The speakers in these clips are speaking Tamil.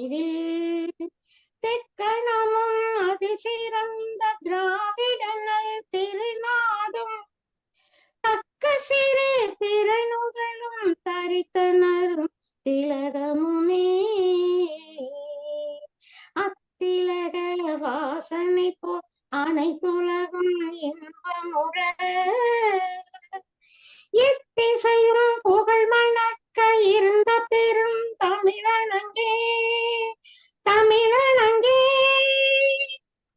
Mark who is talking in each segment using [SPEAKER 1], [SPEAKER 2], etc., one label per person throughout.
[SPEAKER 1] இதில் தெக்கணமும் அதில் சிறந்த திராவிடனல் திருநாடும் தக்க சிறு பிறனுதலும் தரித்தனரும் திலகமுமே அத்திலக வாசனை போல் அனைத்துலகும் இன்பமுற எத்திசையும் புகழ் மணக்க இருந்த பெரும் தமிழனங்கே தமிழனங்கே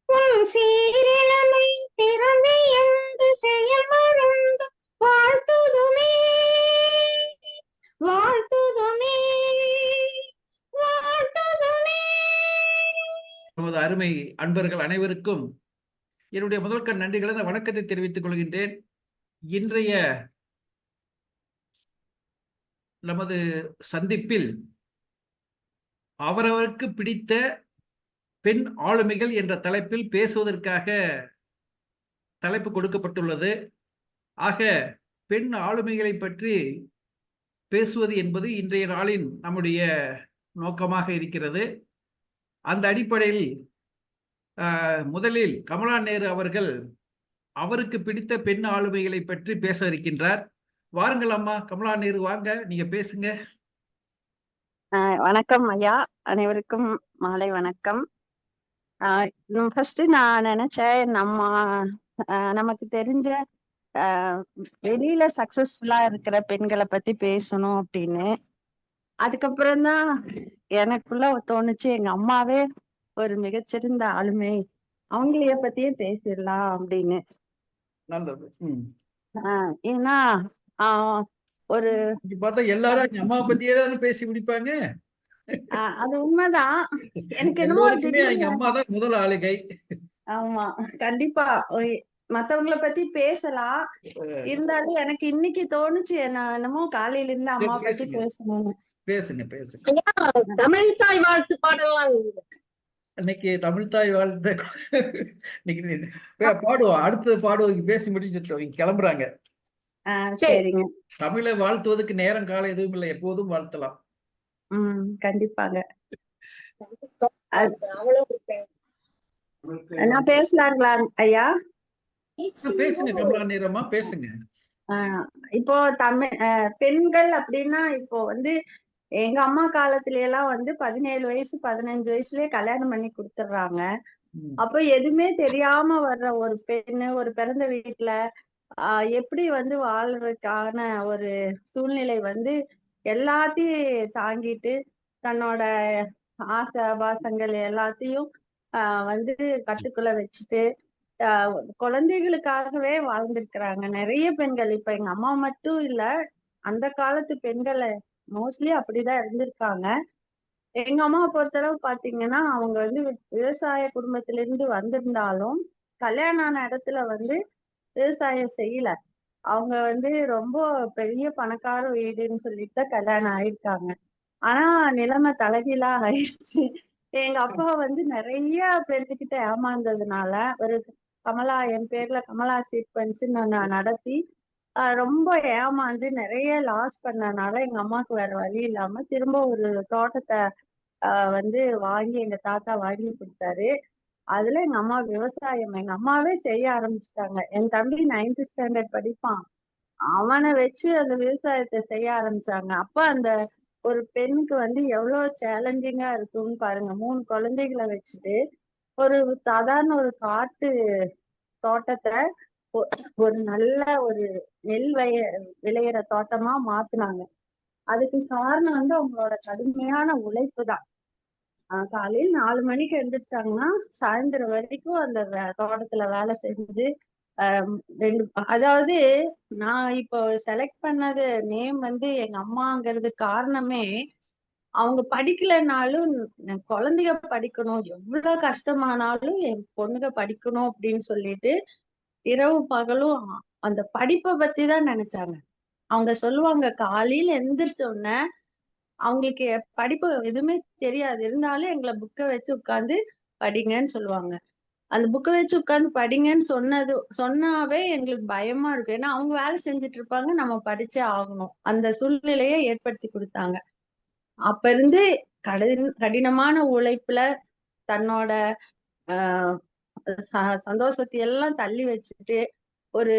[SPEAKER 1] உன் சீரிழமை திறந்து எந்து செயல் மறந்து வாழ்த்துதுமே வாழ்த்துதுமே வாழ்த்துதுமே.
[SPEAKER 2] நமது அருமை அன்பர்கள் அனைவருக்கும் என்னுடைய முதல்கண் நன்றிகளை வணக்கத்தை தெரிவித்துக் கொள்கின்றேன். இன்றைய நமது சந்திப்பில் அவரவருக்கு பிடித்த பெண் ஆளுமைகள் என்ற தலைப்பில் பேசுவதற்காக தலைப்பு கொடுக்கப்பட்டுள்ளது. ஆக பெண் ஆளுமைகளை பற்றி பேசுவது என்பது இன்றைய நாளின் நம்முடைய நோக்கமாக இருக்கிறது. அந்த அடிப்படையில் முதலில் கமலா நேரு அவர்கள் அவருக்கு பிடித்த பெண் ஆளுமைகளை பற்றி பேச இருக்கின்றார். வாருங்கள் அம்மா கமலா நேரு, வாங்க, நீங்க பேசுங்க.
[SPEAKER 3] வணக்கம் ஐயா, அனைவருக்கும் மாலை வணக்கம். ஃபர்ஸ்ட் நான் நினைச்சேன் நமக்கு தெரிஞ்ச வெளியில சக்சஸ்ஃபுல்லா இருக்கிற பெண்களை பத்தி பேசணும் அப்படின்னு. அதுக்கப்புறம் தான் எனக்குள்ள தோணுச்சு, எங்க அம்மாவே ஒரு மிகச்சிறந்த ஆளுமை, அவங்களைய பத்தியே பேசிடலாம் அப்படின்னு.
[SPEAKER 2] நல்லது.
[SPEAKER 3] ஏன்னா ஒரு
[SPEAKER 2] பார்த்தா எல்லாரும் அம்மாவை பத்தியே தான் பேசி முடிப்பாங்க.
[SPEAKER 3] அது உண்மைதான். எனக்கு
[SPEAKER 2] என்னமோ அம்மா தான் முதல் ஆளுகை.
[SPEAKER 3] ஆமா, கண்டிப்பா மத்தவங்களை பத்தி பேசலாம். இருந்தாலும் எனக்கு இன்னைக்கு தோணுச்சு, என்னமோ காலையில இருந்து அம்மா பத்தி பேசணும்னு.
[SPEAKER 2] பேசுங்க பேசுங்க.
[SPEAKER 1] தமிழ் தாய் வாழ்த்து பாடலாம்.
[SPEAKER 2] இன்னைக்கு தமிழ் தாய் வாழ்த்து இன்னைக்கு பாடுவோம், அடுத்தது பாடுவோம். பேசி முடிச்சுட்டோம், கிளம்புறாங்க.
[SPEAKER 3] சரிங்க.
[SPEAKER 2] தமிழை வாழ்த்துவதற்கு நேரம் காலம் எதுவும் இல்லை, எப்போதும் வாழ்த்தலாம்.
[SPEAKER 3] கண்டிப்பாங்க. நான் பேசலாங்களா ஐயா?
[SPEAKER 2] பேசுங்க கமலா நேரமா, பேசுங்க.
[SPEAKER 3] இப்போ பெண்கள் அப்படின்னா, இப்போ எங்க அம்மா காலத்துல எல்லாம் 17 வயசு 15 வயசுலயே கல்யாணம் பண்ணி கொடுத்துடுறாங்க. அப்ப எதுவுமே தெரியாம வர்ற ஒரு பெண்ணு ஒரு பிறந்த வீட்டுல எப்படி வாழ்றதுக்கான ஒரு சூழ்நிலை எல்லாத்தையும் தாங்கிட்டு தன்னோட ஆசை ஆபாசங்கள் எல்லாத்தையும் கட்டுக்குள்ள வச்சுட்டு குழந்தைகளுக்காகவே வாழ்ந்திருக்கிறாங்க நிறைய பெண்கள். இப்ப எங்க அம்மா மட்டும் இல்ல, அந்த காலத்து பெண்களை மோஸ்ட்லி அப்படிதான் இருந்திருக்காங்க. எங்க அம்மாவை பொறுத்தளவு பாத்தீங்கன்னா, அவங்க விவசாய குடும்பத்தில இருந்து வந்திருந்தாலும் கல்யாணம் ஆன இடத்துல விவசாயம் செய்யல. அவங்க ரொம்ப பெரிய பணக்கார வீடுன்னு சொல்லிட்டு தான் கல்யாணம் ஆயிருக்காங்க. ஆனா நிலைமை தலைகீழா ஆயிடுச்சு. எங்க அப்பா நிறைய பேர்கிட்ட ஏமாந்ததுனால ஒரு கமலா, என் பேர்ல கமலா சீக்வன்ஸ்ன்னு ஒண்ணு நடத்தி ரொம்ப ஏமாந்து நிறைய லாஸ் பண்ணனால எங்க அம்மாவுக்கு வேற வழி இல்லாம திரும்ப ஒரு தோட்டத்தை வாங்கி எங்க தாத்தா வாங்கி கொடுத்தாரு. அதுல எங்க அம்மா விவசாயம் எங்க அம்மாவே செய்ய ஆரம்பிச்சுட்டாங்க. என் தம்பி 9th ஸ்டாண்டர்ட் படிப்பான், அவனை வச்சு அந்த விவசாயத்தை செய்ய ஆரம்பிச்சாங்க. அப்ப அந்த ஒரு பெண்ணுக்கு எவ்வளவு சேலஞ்சிங்கா இருக்கும்னு பாருங்க. 3 குழந்தைகளை வச்சுட்டு ஒரு சாதாரண ஒரு காட்டு தோட்டத்தை ஒரு நல்ல ஒரு நெல் விளையிற தோட்டமா மாத்துனாங்க. அதுக்கு காரணம் அவங்களோட கடுமையான உழைப்பு தான். காலையில் 4 மணிக்கு எழுந்திரிச்சிட்டாங்கன்னா சாயந்தரம் வரைக்கும் அந்த தோட்டத்துல வேலை செஞ்சு அதாவது நான் இப்போ செலக்ட் பண்ணது நேம் எங்க அம்மாங்கிறது காரணமே, அவங்க படிக்கலைன்னாலும் குழந்தைங்க படிக்கணும், எவ்வளவு கஷ்டமானாலும் என் பொண்ணுங்க படிக்கணும் அப்படின்னு சொல்லிட்டு இரவு பகலும் அந்த படிப்பை பத்தி தான் நினைச்சாங்க. அவங்க சொல்லுவாங்க, காலையில எந்திரிச்ச உடனே அவங்களுக்கு படிப்பு எதுவுமே தெரியாது, இருந்தாலும் எங்களை புக்கை வச்சு உட்கார்ந்து படிங்கன்னு சொல்லுவாங்க. அந்த புக்கை வச்சு உட்கார்ந்து படிங்கன்னு சொன்னாவே எங்களுக்கு பயமா இருக்கு. ஏன்னா அவங்க வேலை செஞ்சுட்டு இருப்பாங்க, நம்ம படிச்சே ஆகணும். அந்த சூழ்நிலையை ஏற்படுத்தி கொடுத்தாங்க. அப்ப இருந்து கடினமான உழைப்புல தன்னோட ஆஹ் சந்தோஷத்தை எல்லாம் தள்ளி வச்சுட்டு ஒரு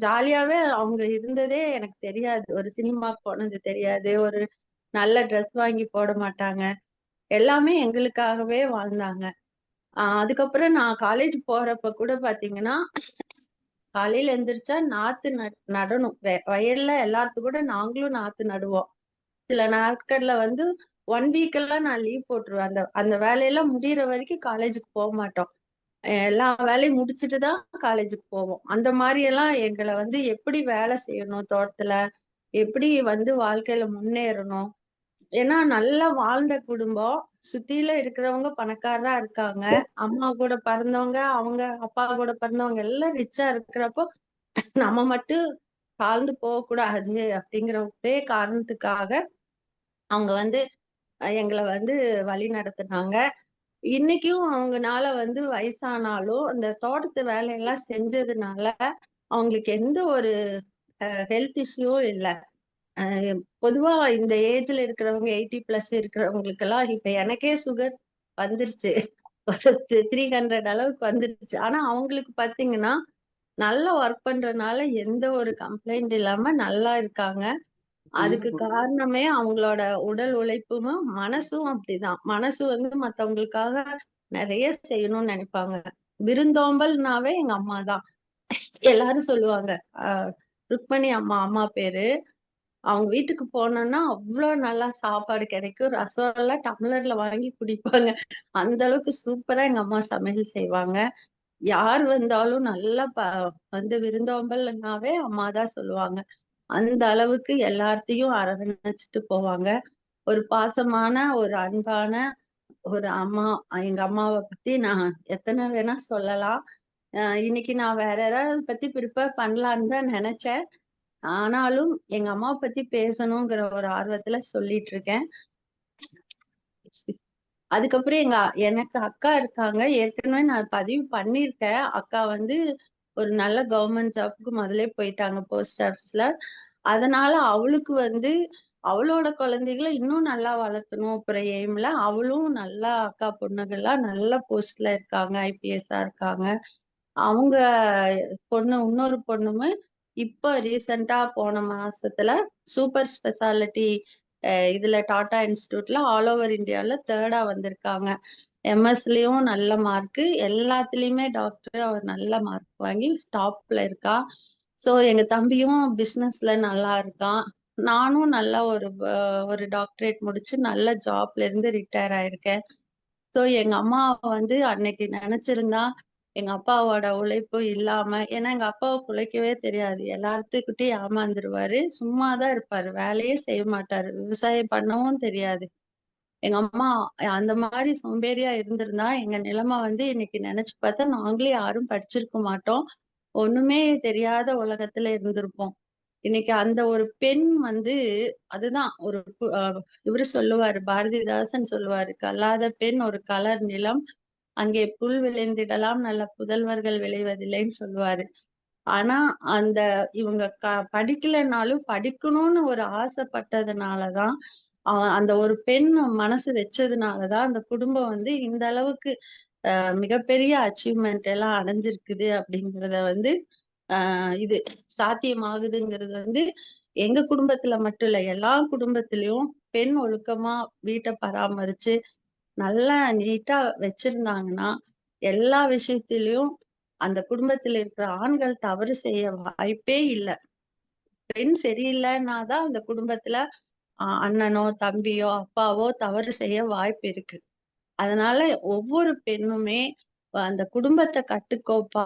[SPEAKER 3] ஜாலியாவே அவங்க இருந்ததே எனக்கு தெரியாது. ஒரு சினிமாக்கு போனது தெரியாது, ஒரு நல்ல ட்ரெஸ் வாங்கி போட மாட்டாங்க, எல்லாமே எங்களுக்காகவே வாழ்ந்தாங்க. அதுக்கப்புறம் நான் காலேஜ் போறப்ப கூட பாத்தீங்கன்னா காலையில எந்திரிச்சா நாத்து நடணும். வயல்ல எல்லாத்து கூட நாங்களும் நாத்து நடுவோம். சில நாட்கள்ல வந்து 1 வீக் எல்லாம் நான் லீவ் போட்டுருவேன். அந்த அந்த வேலையெல்லாம் முடியிற வரைக்கும் காலேஜுக்கு போக மாட்டோம். எல்லா வேலையும் முடிச்சுட்டு தான் காலேஜுக்கு போவோம். அந்த மாதிரி எல்லாம் எங்களை வந்து எப்படி வேலை செய்யணும் தோட்டத்துல, எப்படி வந்து வாழ்க்கையில முன்னேறணும். ஏன்னா நல்லா வாழ்ந்த குடும்பம், சுத்தியில இருக்கிறவங்க பணக்காரரா இருக்காங்க, அம்மா கூட பிறந்தவங்க, அவங்க அப்பா கூட பிறந்தவங்க எல்லாம் ரிச்சா இருக்கிறப்போ நம்ம மட்டும் தாழ்ந்து போக கூடாது அப்படிங்கிற ஒரே காரணத்துக்காக அவங்க வந்து எங்களை வந்து வழி நடத்துனாங்க. இன்னைக்கும் அவங்கனால வந்து வயசானாலும் அந்த தோட்டத்து வேலையெல்லாம் செஞ்சதுனால அவங்களுக்கு எந்த ஒரு ஹெல்த் இஷ்யூவும் இல்லை. பொதுவா இந்த ஏஜ்ல இருக்கிறவங்க 80+ இருக்கிறவங்களுக்கு எல்லாம் இப்ப எனக்கே சுகர் வந்துருச்சு. 300 அளவுக்கு வந்துருச்சு. ஆனா அவங்களுக்கு பாத்தீங்கன்னா நல்லா ஒர்க் பண்றதுனால எந்த ஒரு கம்ப்ளைண்ட் இல்லாம நல்லா இருக்காங்க. அதுக்கு காரணமே அவங்களோட உடல் உழைப்பும் மனசும் அப்படிதான். மனசு வந்து மத்தவங்களுக்காக நிறைய செய்யணும்னு நினைப்பாங்க. விருந்தோம்பல்னாவே எங்க அம்மா தான். எல்லாரும் சொல்லுவாங்க. ருக்மணி அம்மா அம்மா பேரு. அவங்க வீட்டுக்கு போனோம்னா அவ்வளவு நல்லா சாப்பாடு கிடைக்கும். ரசம் எல்லாம் டம்ளர்ல வாங்கி குடிப்பாங்க. அந்த அளவுக்கு சூப்பரா எங்க அம்மா சமையல் செய்வாங்க. யார் வந்தாலும் நல்லா வந்து விருந்தோம்பல்னாவே அம்மா தான் சொல்லுவாங்க. அந்த அளவுக்கு எல்லாத்தையும் அரவணைச்சிட்டு போவாங்க. ஒரு பாசமான, ஒரு அன்பான ஒரு அம்மா. எங்க அம்மாவை பத்தி நான் எத்தனை வேணா சொல்லலாம். இன்னைக்கு நான் வேற ஏதாவது பத்தி ப்ரிப்பேர் பண்ணலான்னு தான் நினைச்சேன். ஆனாலும் எங்க அம்மாவை பத்தி பேசணுங்கிற ஒரு ஆர்வத்துல சொல்லிட்டு இருக்கேன். அதுக்கப்புறம் எனக்கு அக்கா இருக்காங்க. ஏற்கனவே நான் பதிவு பண்ணிருக்கேன். அக்கா வந்து ஒரு நல்ல கவர்மெண்ட் ஜாப்க்கு முதல்ல போயிட்டாங்க போஸ்ட் ஆபீஸ்ல. அதனால அவளுக்கு வந்து அவளோட குழந்தைகளை இன்னும் நல்லா வளர்த்தணும் அப்புறம் எய்ம்ல அவளும் நல்லா அக்கா பொண்ணுகள்லாம் நல்ல போஸ்ட்ல இருக்காங்க, IPS இருக்காங்க. அவங்க இன்னொரு பொண்ணுமே இப்ப ரீசெண்டா போன மாசத்துல சூப்பர் ஸ்பெஷாலிட்டி இதுல டாடா இன்ஸ்டிடியூட்ல ஆல் ஓவர் இந்தியால 3rd வந்திருக்காங்க. MSலயும் நல்ல மார்க், எல்லாத்துலயுமே டாக்டர் அவர் நல்ல மார்க் வாங்கி டாப்ல இருக்கா. சோ எங்க தம்பியும் பிசினஸ்ல நல்லா இருக்கான். நானும் நல்லா ஒரு டாக்டரேட் முடிச்சு நல்ல ஜாப்ல இருந்து ரிட்டையர் ஆயிருக்கேன். சோ எங்க அம்மா வந்து அன்னைக்கு நினைச்சிருந்தா எங்க அப்பாவோட உழைப்பு இல்லாம, ஏன்னா எங்க அப்பாவுக்கு உழைக்கவே தெரியாது, எல்லாத்துக்கிட்டையும் ஏமாந்துருவாரு, சும்மாதான் இருப்பாரு, வேலையே செய்ய மாட்டாரு, விவசாயம் பண்ணவும் தெரியாது. எங்க அம்மா அந்த மாதிரி சோம்பேறியா இருந்திருந்தா எங்க நிலைமை வந்து இன்னைக்கு நினைச்சு பார்த்தா நாங்களே யாரும் படிச்சிருக்க மாட்டோம். ஒண்ணுமே தெரியாத உலகத்துல இருந்திருப்போம். இன்னைக்கு அந்த ஒரு பெண் வந்து அதுதான் ஒரு இவரு சொல்லுவாரு, பாரதிதாசன் சொல்லுவாரு, கல்லாத பெண் ஒரு கலர் நிலம், அங்கே புல் விளைந்திடலாம் நல்ல புதல்வர்கள் விளைவதில்லைன்னு சொல்லுவாரு. ஆனா அந்த இவங்க படிக்கலைன்னாலும் படிக்கணும்னு ஒரு ஆசைப்பட்டதுனாலதான் அந்த ஒரு பெண் மனசு வச்சதுனாலதான் அந்த குடும்பம் வந்து இந்த அளவுக்கு மிகப்பெரிய அச்சீவ்மெண்ட் எல்லாம் அடைஞ்சிருக்குது அப்படிங்கிறத வந்து இது சாத்தியமாகுதுங்கிறது வந்து எங்க குடும்பத்துல மட்டும் இல்ல, எல்லா குடும்பத்திலயும் பெண் ஒழுக்கமா வீட்டை பராமரிச்சு நல்லா நீட்டா வச்சிருந்தாங்கன்னா எல்லா விஷயத்திலயும் அந்த குடும்பத்துல இருக்கிற ஆண்கள் தவறு செய்ய வாய்ப்பே இல்லை. பெண் சரியில்லைன்னாதான் அந்த குடும்பத்துல அண்ணனோ தம்பியோ அப்பாவோ தவறு செய்ய வாய்ப்பு இருக்கு. அதனால ஒவ்வொரு பெண்ணுமே அந்த குடும்பத்தை கட்டுக்கோப்பா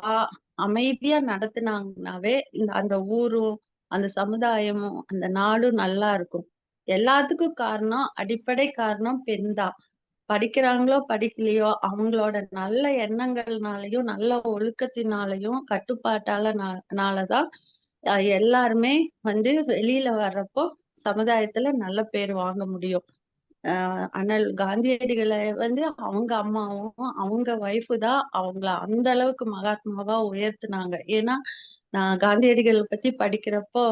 [SPEAKER 3] அமைதியா நடத்துனாங்கன்னாவே அந்த ஊரும் அந்த சமுதாயமும் அந்த நாடும் நல்லா இருக்கும். எல்லாத்துக்கும் காரணம், அடிப்படை காரணம் பெண் தான். படிக்கிறாங்களோ படிக்கலையோ அவங்களோட நல்ல எண்ணங்கள்னாலையும் நல்ல ஒழுக்கத்தினாலையும் கட்டுப்பாட்டாலனாலதான் எல்லாருமே வந்து வெளியில வர்றப்போ சமுதாயத்துல நல்ல பேர் வாங்க முடியும். அண்ணல் காந்தியடிகளை வந்து அவங்க அம்மாவும் அவங்க ஒய்ஃபு தான் அவங்கள அந்த அளவுக்கு மகாத்மாவா உயர்த்தினாங்க. ஏன்னா நான் காந்தியடிகளை பத்தி படிக்கிறப்போ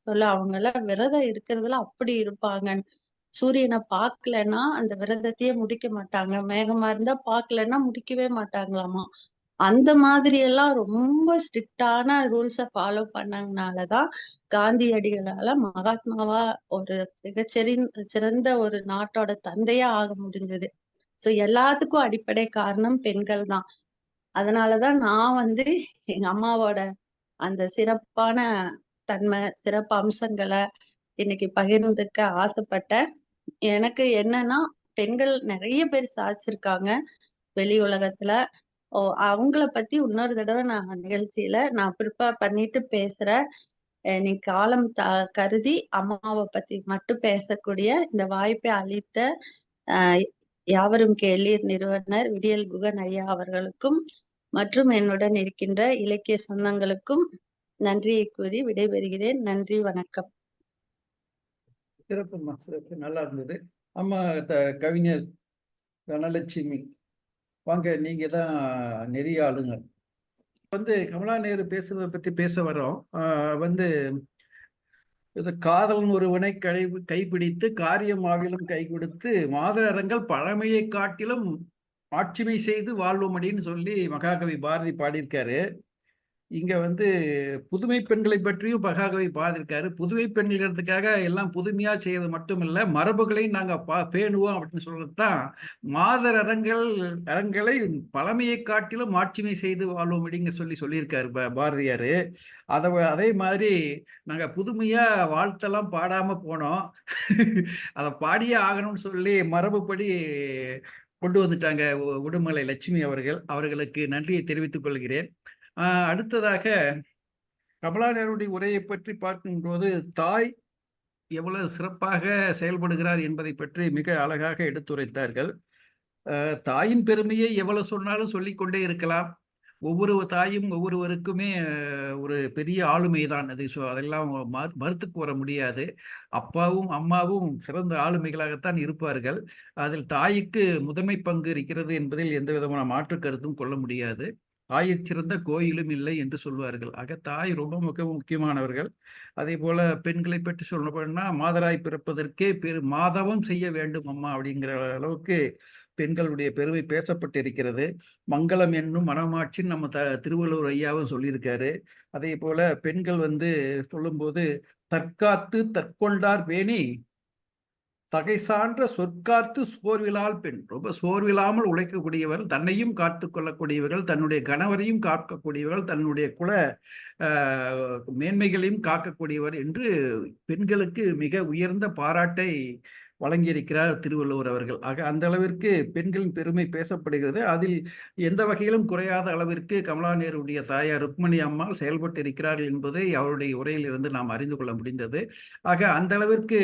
[SPEAKER 3] சொல்ல அவங்க எல்லாம் விரதம் இருக்கிறதுல அப்படி இருப்பாங்கன்னு. சூரியனை பார்க்கலன்னா அந்த விரதத்தையே முடிக்க மாட்டாங்க. மேகமா இருந்தா பார்க்கலன்னா முடிக்கவே மாட்டாங்களாமா. அந்த மாதிரி எல்லாம் ரொம்ப ஸ்ட்ரிக்டான ரூல்ஸ ஃபாலோ பண்ணதுனாலதான் காந்தியடிகளால மகாத்மாவா ஒரு சிறந்த ஒரு நாட்டோட தந்தையா ஆக முடிஞ்சது. சோ எல்லாத்துக்கும் அடிப்படை காரணம் பெண்கள் தான். அதனாலதான் நான் வந்து எங்க அம்மாவோட அந்த சிறப்பான தன்மை, சிறப்பு அம்சங்களை இன்னைக்கு பகிர்ந்துக்க ஆசைப்பட்டேன். எனக்கு என்னன்னா, பெண்கள் நிறைய பேர் சாதிச்சிருக்காங்க வெளி உலகத்துல. அவங்கள பத்தி இன்னொரு தடவை நான் நிகழ்ச்சியில நான் ப்ரிப்பேர் பண்ணிட்டு பேசுறேன். நீ காலம் கருதி அம்மாவை பத்தி மட்டும் பேசக்கூடிய இந்த வாய்ப்பை அளித்த அஹ் யாவரும் கேளீர் நிறுவனர் விடியல் குகன் ஐயா அவர்களுக்கும் மற்றும் என்னுடன் இருக்கின்ற இலக்கிய சொந்தங்களுக்கும் நன்றியை கூறி விடைபெறுகிறேன். நன்றி, வணக்கம்.
[SPEAKER 2] சிறப்புமா, சிறப்பு, நல்லா இருந்தது. அம்மா கவிஞர் தனலட்சுமி, வாங்க, நீங்க தான் நெறிய ஆளுங்க. கமலா நேரு பேசுறதை பத்தி பேச வரோம். இது காதலன் ஒருவனை கைப்பிடித்து காரியமாவிலும் கை கொடுத்து மாதரங்கள் பழமையை காட்டிலும் ஆட்சிமை செய்து வாழ்வோமடின்னு சொல்லி மகாகவி பாரதி பாடியிருக்காரு. இங்க புதுமை பெண்களை பற்றியும் மகாகவி பாடியிருக்காரு. புதுமை பெண்களுக்காக எல்லாம் புதுமையா செய்யறது மட்டும் இல்ல, மரபுகளையும் நாங்க பேணுவோம் அப்படின்னு சொல்றதுதான் மாதர் அரங்களை பழமையை காட்டிலும் ஆட்சிமை செய்து வாழ்வோம் அப்படிங்க சொல்லியிருக்காரு பாரதியாரு. அதே மாதிரி நாங்க புதுமையா வாழ்த்தெல்லாம் பாடாம போனோம். அதை பாடியே ஆகணும்னு சொல்லி மரபுப்படி கொண்டு வந்துட்டாங்க உடுமலை லட்சுமி அவர்களுக்கு நன்றியை தெரிவித்துக் கொள்கிறேன். அடுத்ததாக கமலா நேருடைய உரையை பற்றி பார்க்கும்போது தாய் எவ்வளவு சிறப்பாக செயல்படுகிறார் என்பதை பற்றி மிக அழகாக எடுத்துரைத்தார்கள். தாயின் பெருமையை எவ்வளவு சொன்னாலும் சொல்லிக்கொண்டே இருக்கலாம். ஒவ்வொரு தாயும் ஒவ்வொருவருக்குமே ஒரு பெரிய ஆளுமை தான் அது. அதெல்லாம் மறுத்து கூற முடியாது. அப்பாவும் அம்மாவும் சிறந்த ஆளுமைகளாகத்தான் இருப்பார்கள். அதில் தாய்க்கு முதன்மை பங்கு இருக்கிறது என்பதில் எந்த விதமான மாற்று கருத்தும் கொள்ள முடியாது. தாயிற் சிறந்த கோயிலும் இல்லை என்று சொல்வார்கள். ஆக தாய் ரொம்ப முக்கியமானவர்கள். அதே போல பெண்களை பற்றி சொல்லணும்னா மாதராய் பிறப்பதற்கே மாதவம் செய்ய வேண்டும் அம்மா அப்படிங்கிற அளவுக்கு பெண்களுடைய பெருமை பேசப்பட்டிருக்கிறது. மங்களம் என்னும் மனமாட்சின்னு நம்ம திருவள்ளுவர் ஐயாவும் சொல்லியிருக்காரு. அதே போல பெண்கள் சொல்லும்போது தற்காத்து தற்கொண்டார் பேணி தகை சான்ற சொற்காத்து சோர்விலால் பெண். ரொம்ப சோர்வில்லாமல் உழைக்கக்கூடியவர்கள், தன்னையும் காத்து கொள்ளக்கூடியவர்கள், தன்னுடைய கணவரையும் காக்கக்கூடியவர்கள், தன்னுடைய குல மேன்மைகளையும் காக்கக்கூடியவர் என்று பெண்களுக்கு மிக உயர்ந்த பாராட்டை வழங்கியிருக்கிறார் திருவள்ளுவர் அவர்கள். ஆக அந்த அளவிற்கு பெண்களின் பெருமை பேசப்படுகிறது. அதில் எந்த வகையிலும் குறையாத அளவிற்கு கமலா நேருடைய தாயார் ருக்மணி அம்மாள் செயல்பட்டு இருக்கிறார்கள் என்பதை அவருடைய உரையில் இருந்து நாம் அறிந்து கொள்ள முடிந்தது. ஆக அந்த அளவிற்கு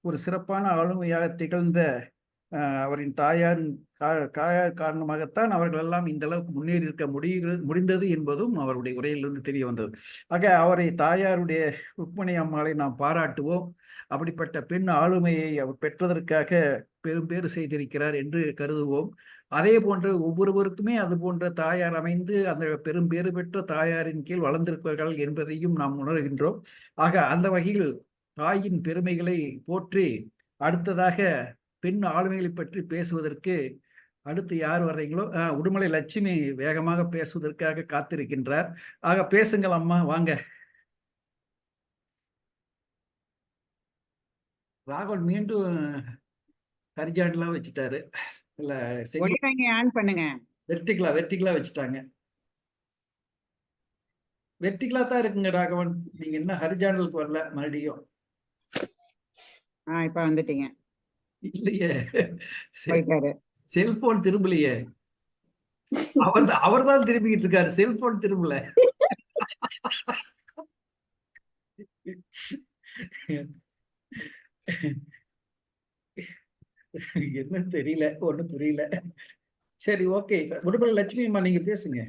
[SPEAKER 2] ஒரு சிறப்பான ஆளுமையாக திகழ்ந்த அவரின் தாயார் காரணமாகத்தான் அவர்கள் எல்லாம் இந்த அளவுக்கு முன்னேறி இருக்க முடிந்தது என்பதும் அவருடைய உரையிலிருந்து தெரிய வந்தது. ஆக அவரை தாயாருடைய ருக்மணி அம்மாளை நாம் பாராட்டுவோம். அப்படிப்பட்ட பெண் ஆளுமையை அவர் பெற்றதற்காக பெரும் பேறு செய்திருக்கிறார் என்று கருதுவோம். அதே போன்று ஒவ்வொருவருக்குமே அது போன்ற தாயார் அமைந்து அந்த பெரும் பேறு பெற்ற தாயாரின் கீழ் வளர்ந்திருப்பார்கள் என்பதையும் நாம் உணர்கின்றோம். ஆக அந்த வகையில் தாயின் பெருமைகளை போற்றி அடுத்ததாக பெண் ஆளுமைகளை பற்றி பேசுவதற்கு அடுத்து யார் வர்றீங்களோ உடுமலை லட்சுமி வேகமாக பேசுவதற்காக காத்திருக்கின்றார். ஆக பேசுங்கள் அம்மா, வாங்க. ராகுல் மீண்டும் ஹரிஜான்லாம் வச்சுட்டாரு. இல்ல
[SPEAKER 4] ஆன் பண்ணுங்க.
[SPEAKER 2] வெர்டிகலா வச்சுட்டாங்க. வெர்டிகலா தான் இருக்குங்க ராகவன். நீங்க என்ன ஹரிஜானலுக்கு வரல மறுபடியும்?
[SPEAKER 4] இப்ப வந்துட்டீங்க.
[SPEAKER 2] இல்லையே,
[SPEAKER 4] போயிட்டாரு.
[SPEAKER 2] செல்போன் திரும்பலையே. அவர் தான் திரும்பிக்கிட்டு இருக்காரு, செல்போன் திரும்பல. என்னன்னு தெரியல, ஒண்ணும் புரியல. சரி, ஓகே. உடுமலை லட்சுமி அம்மா, நீங்க பேசுங்க.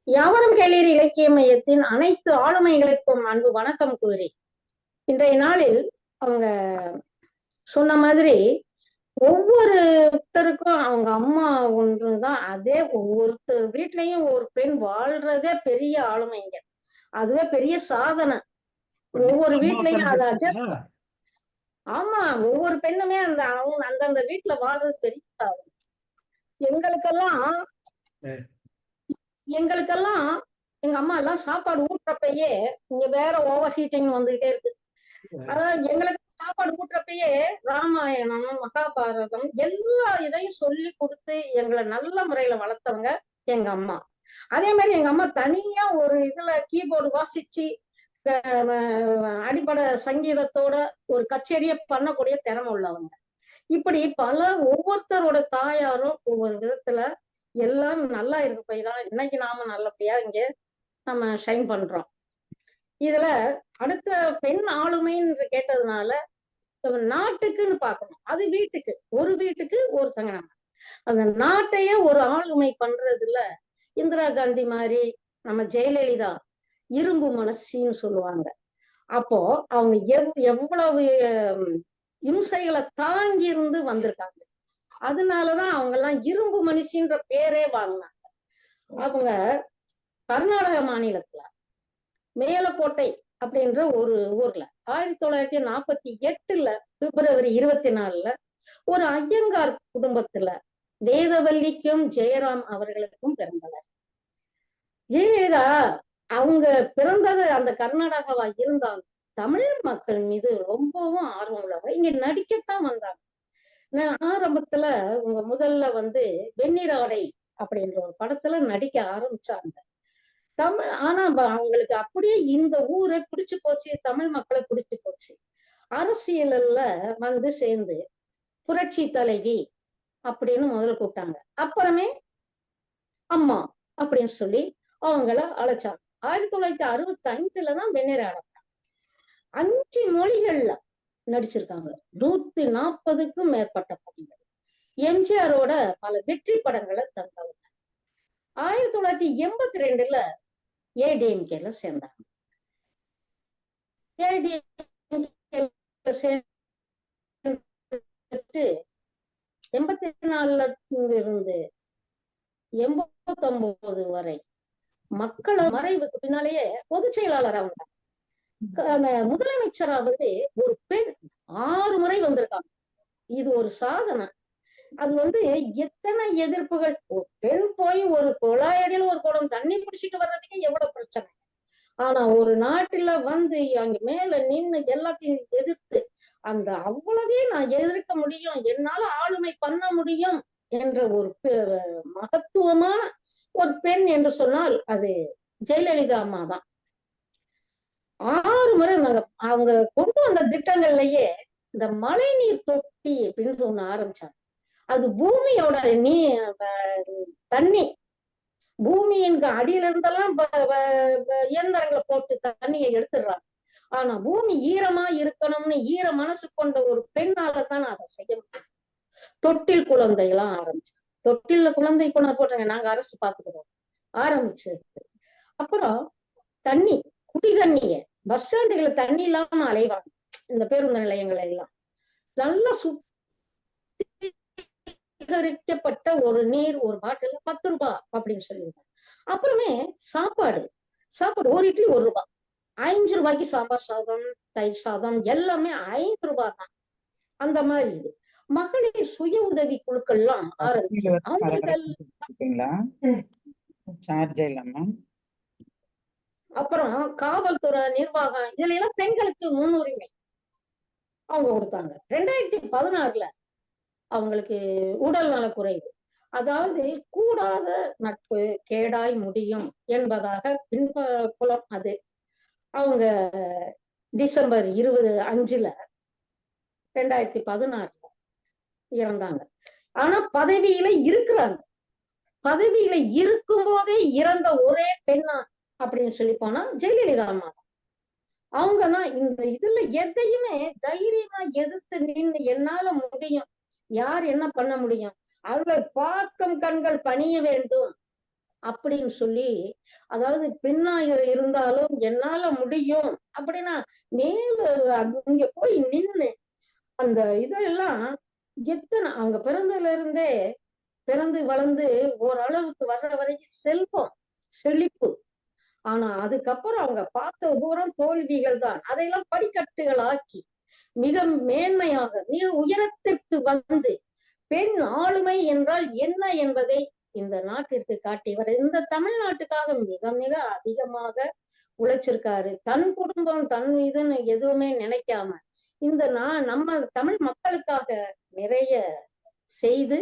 [SPEAKER 1] யாவரும் கேளீர் இலக்கிய மையத்தின் அனைத்து ஆளுமைகளுக்கும் அன்பு வணக்கம் கூறி, இன்றைய நாளில் அவங்க சொன்ன மாதிரி ஒவ்வொருத்தருக்கும் அவங்க அம்மா ஒன்றுதான். அதே ஒவ்வொருத்தர் வீட்லயும் ஒரு பெண் வாழ்றதே பெரிய ஆளுமைங்க. அதுவே பெரிய சாதனை. ஒவ்வொரு வீட்லயும் அதை அட்ஜஸ்ட் ஆமா, ஒவ்வொரு பெண்ணுமே அவங்க அந்தந்த வீட்டுல வாழ்றது பெரிய சாதனை. எங்களுக்கெல்லாம் எங்களுக்கெல்லாம் எங்க அம்மா எல்லாம் சாப்பாடு ஊட்டுறப்பயே இங்க வேற ஓவர் ஹீட்டிங் வந்துகிட்டே இருக்கு. அதாவது எங்களுக்கு சாப்பாடு ஊட்டுறப்பயே ராமாயணம், மகாபாரதம் எல்லா இதையும் சொல்லி கொடுத்து எங்களை நல்ல முறையில வளர்த்தவங்க எங்க அம்மா. அதே மாதிரி எங்க அம்மா தனியா ஒரு இதுல கீபோர்டு வாசிச்சு அடிப்படை சங்கீதத்தோட ஒரு கச்சேரிய பண்ணக்கூடிய திறமை உள்ளவங்க. இப்படி பல ஒவ்வொருத்தரோட தாயாரும் ஒவ்வொரு விதத்துல எல்லாம் நல்லா இருக்க போய் தான் இன்னைக்கு நாம நல்லபடியா இங்க நம்ம ஷைன் பண்றோம். இதுல அடுத்த பெண் ஆளுமைன்னு கேட்டதுனால நாட்டுக்குன்னு பார்க்கணும். அது வீட்டுக்கு ஒருத்தங்க நம்ம அந்த நாட்டையே ஒரு ஆளுமை பண்றதுல இந்திரா காந்தி மாதிரி, நம்ம ஜெயலலிதா இரும்பு மனசின்னு சொல்லுவாங்க. அப்போ அவங்க எவ்வளவு இம்சைகளை தாங்கி இருந்து வந்திருக்காங்க. அதனாலதான் அவங்க எல்லாம் இரும்பு மனுஷின்ற பேரே வாங்கினாங்க. அவங்க கர்நாடக மாநிலத்துல மேலக்கோட்டை அப்படின்ற ஒரு ஊர்ல 1948 பிப்ரவரி 24 ஒரு ஐயங்கார் குடும்பத்துல வேதவல்லிக்கும் ஜெயராம் அவர்களுக்கும் பிறந்தவர். ஜெயலலிதா அவங்க பிறந்தது அந்த கர்நாடகாவா இருந்தாலும் தமிழ் மக்கள் மீது ரொம்பவும் ஆர்வம் உள்ளவங்க. இங்க நடிக்கத்தான் வந்தாங்க. ஆரம்பத்துல உங்க முதல்ல வெண்ணிராடை அப்படின்ற ஒரு படத்துல நடிக்க ஆரம்பிச்சாங்க. ஆனா அவங்களுக்கு அப்படியே இந்த ஊரை பிடிச்சு போச்சு, தமிழ் மக்களை பிடிச்சு போச்சு. அரசியல்ல சேர்ந்து புரட்சி தலைவி அப்படின்னு முதல்ல கூப்பிட்டாங்க. அப்புறமே அம்மா அப்படின்னு சொல்லி அவங்கள அழைச்சாங்க. 1965 வெண்ணிராடை 5 மொழிகள்ல நடிச்சிருக்காங்க. 140க்கும் மேற்பட்ட படங்கள். எம்ஜிஆரோட பல வெற்றி படங்களை தந்தவங்க. 1982 ஏடிஎம்கேல சேர்ந்தாங்க. ஏடிஎம்கேல சேர்ந்து 84 இருந்து 89 வரை மக்கள் மறைவுக்கு பின்னாலேயே பொதுச் செயலாளர் அவங்க முதலமைச்சரா ஒரு பெண் 6 முறை வந்திருக்காங்க. இது ஒரு சாதனை. அது எத்தனை எதிர்ப்புகள். பெண் போய் ஒரு குழாயடியில ஒரு குடம் தண்ணி பிடிச்சிட்டு வர்றதுக்கு எவ்வளவு பிரச்சனை. ஆனா ஒரு நாட்டுல அங்க மேல நின்னு எல்லாத்தையும் எதிர்த்து அவ்வளவே நான் எதிர்க்க முடியும், என்னால ஆளுமை பண்ண முடியும் என்ற ஒரு மகத்துவமான ஒரு பெண் என்று சொன்னால் அது ஜெயலலிதா அம்மா தான். 6 முறை அவங்க கொண்டு வந்த திட்டங்கள்லயே இந்த மழை நீர் தொட்டி அப்படின்னு ஒண்ணு ஆரம்பிச்சாங்க. அது பூமியோட தண்ணி பூமியின் அடியில இருந்தெல்லாம் இயந்திரங்களை போட்டு தண்ணியை எடுத்துடுறாங்க. ஆனா பூமி ஈரமா இருக்கணும்னு ஈர மனசு கொண்ட ஒரு பெண்ணாலதான் அதை செய்ய முடியும். தொட்டில் குழந்தை எல்லாம் ஆரம்பிச்சாங்க. தொட்டில குழந்தை போட்டாங்க. நாங்க அரசு பார்த்துக்கிறோம் ஆரம்பிச்சு. அப்புறம் தண்ணி, குடி தண்ணிய பஸ் ஸ்டாண்டுகளை தண்ணி இல்லாம அலைவாங்க. இந்த பேருந்து நிலையங்கள் எல்லாம் நல்லா சுத்திகரிக்கப்பட்ட ஒரு நீர் ஒரு பாட்டில் 10 ரூபாய் அப்படின்னு சொல்லியிருக்காங்க. அப்புறமே சாப்பாடு ஒரு இட்லி 1 ரூபாய். 5 ரூபாய்க்கு சாம்பார் சாதம், தயிர் சாதம் எல்லாமே 5 ரூபாய் தான். அந்த மாதிரி இது மகளிர் சுய உதவி குழுக்கள்லாம் ஆரம்பிச்சு அப்புறம் காவல்துறை நிர்வாகம் இதுல எல்லாம் பெண்களுக்கு முன்னுரிமை அவங்க கொடுத்தாங்க. 2016 அவங்களுக்கு உடல் நல குறைவு. அதாவது கூடாத நட்பு கேடாய் முடியும் என்பதாக பின்புலம். அது அவங்க டிசம்பர் 25 2016 இறந்தாங்க. ஆனா பதவியில இருக்கிறாங்க. பதவியில இருக்கும் போதே இறந்த ஒரே பெண்ணா அப்படின்னு சொல்லி போனா ஜெயலலிதா அம்மா தான். அவங்கதான் இந்த இதுல எதையுமே தைரியமா எதிர்த்து நின்று என்னால முடியும், யார் என்ன பண்ண முடியும், அவர்களை பார்க்கும் கண்கள் பணிய வேண்டும் அப்படின்னு சொல்லி, அதாவது பெண்ணா இருந்தாலும் என்னால முடியும் அப்படின்னா மேல இங்க போய் நின்னு அந்த இதெல்லாம் எத்தனை அவங்க பிறந்து வளர்ந்து ஓரளவுக்கு வர்ற வரைக்கும் செல்வம் செழிப்பு. ஆனா அதுக்கப்புறம் அவங்க பார்த்த தூரம் தோல்விகள் தான். அதையெல்லாம் படிக்கட்டுகள் ஆக்கி மிக மேன்மையாக மிக உயரத்திற்கு வந்து பெண் ஆளுமை என்றால் என்ன என்பதை இந்த நாட்டிற்கு காட்டியவர். இந்த தமிழ்நாட்டுக்காக மிக மிக அதிகமாக உழைச்சிருக்காரு. தன் குடும்பம் தன் இதுன்னு எதுவுமே நினைக்காம இந்த நம்ம தமிழ் மக்களுக்காக நிறைய செய்து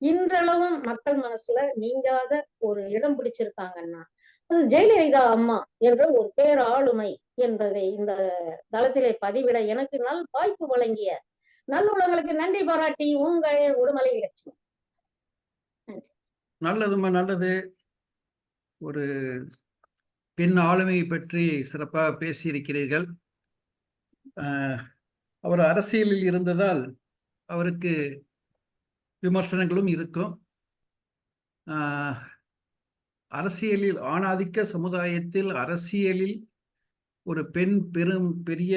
[SPEAKER 1] இன்றளவும் மக்கள் மனசுல நீங்காத ஒரு இடம் பிடிச்சிருக்காங்கன்னா அது ஜெயலலிதா அம்மா என்ற ஒரு பேர் ஆளுமை என்பதை இந்த தளத்திலே பதிவிட எனக்கு நல் வாய்ப்பு வழங்கிய நல்லுள்ளங்களுக்கு நன்றி பாராட்டி உங்கள் உடுமலை லட்சுமி.
[SPEAKER 2] நல்லதுமா, நல்லது. ஒரு பெண் ஆளுமையை பற்றி சிறப்பாக பேசியிருக்கிறீர்கள். அவர் அரசியலில் இருந்ததால் அவருக்கு விமர்சனங்களும் இருக்கும். அரசியலில் ஆணாதிக்க சமுதாயத்தில் அரசியலில் ஒரு பெண் பெரிய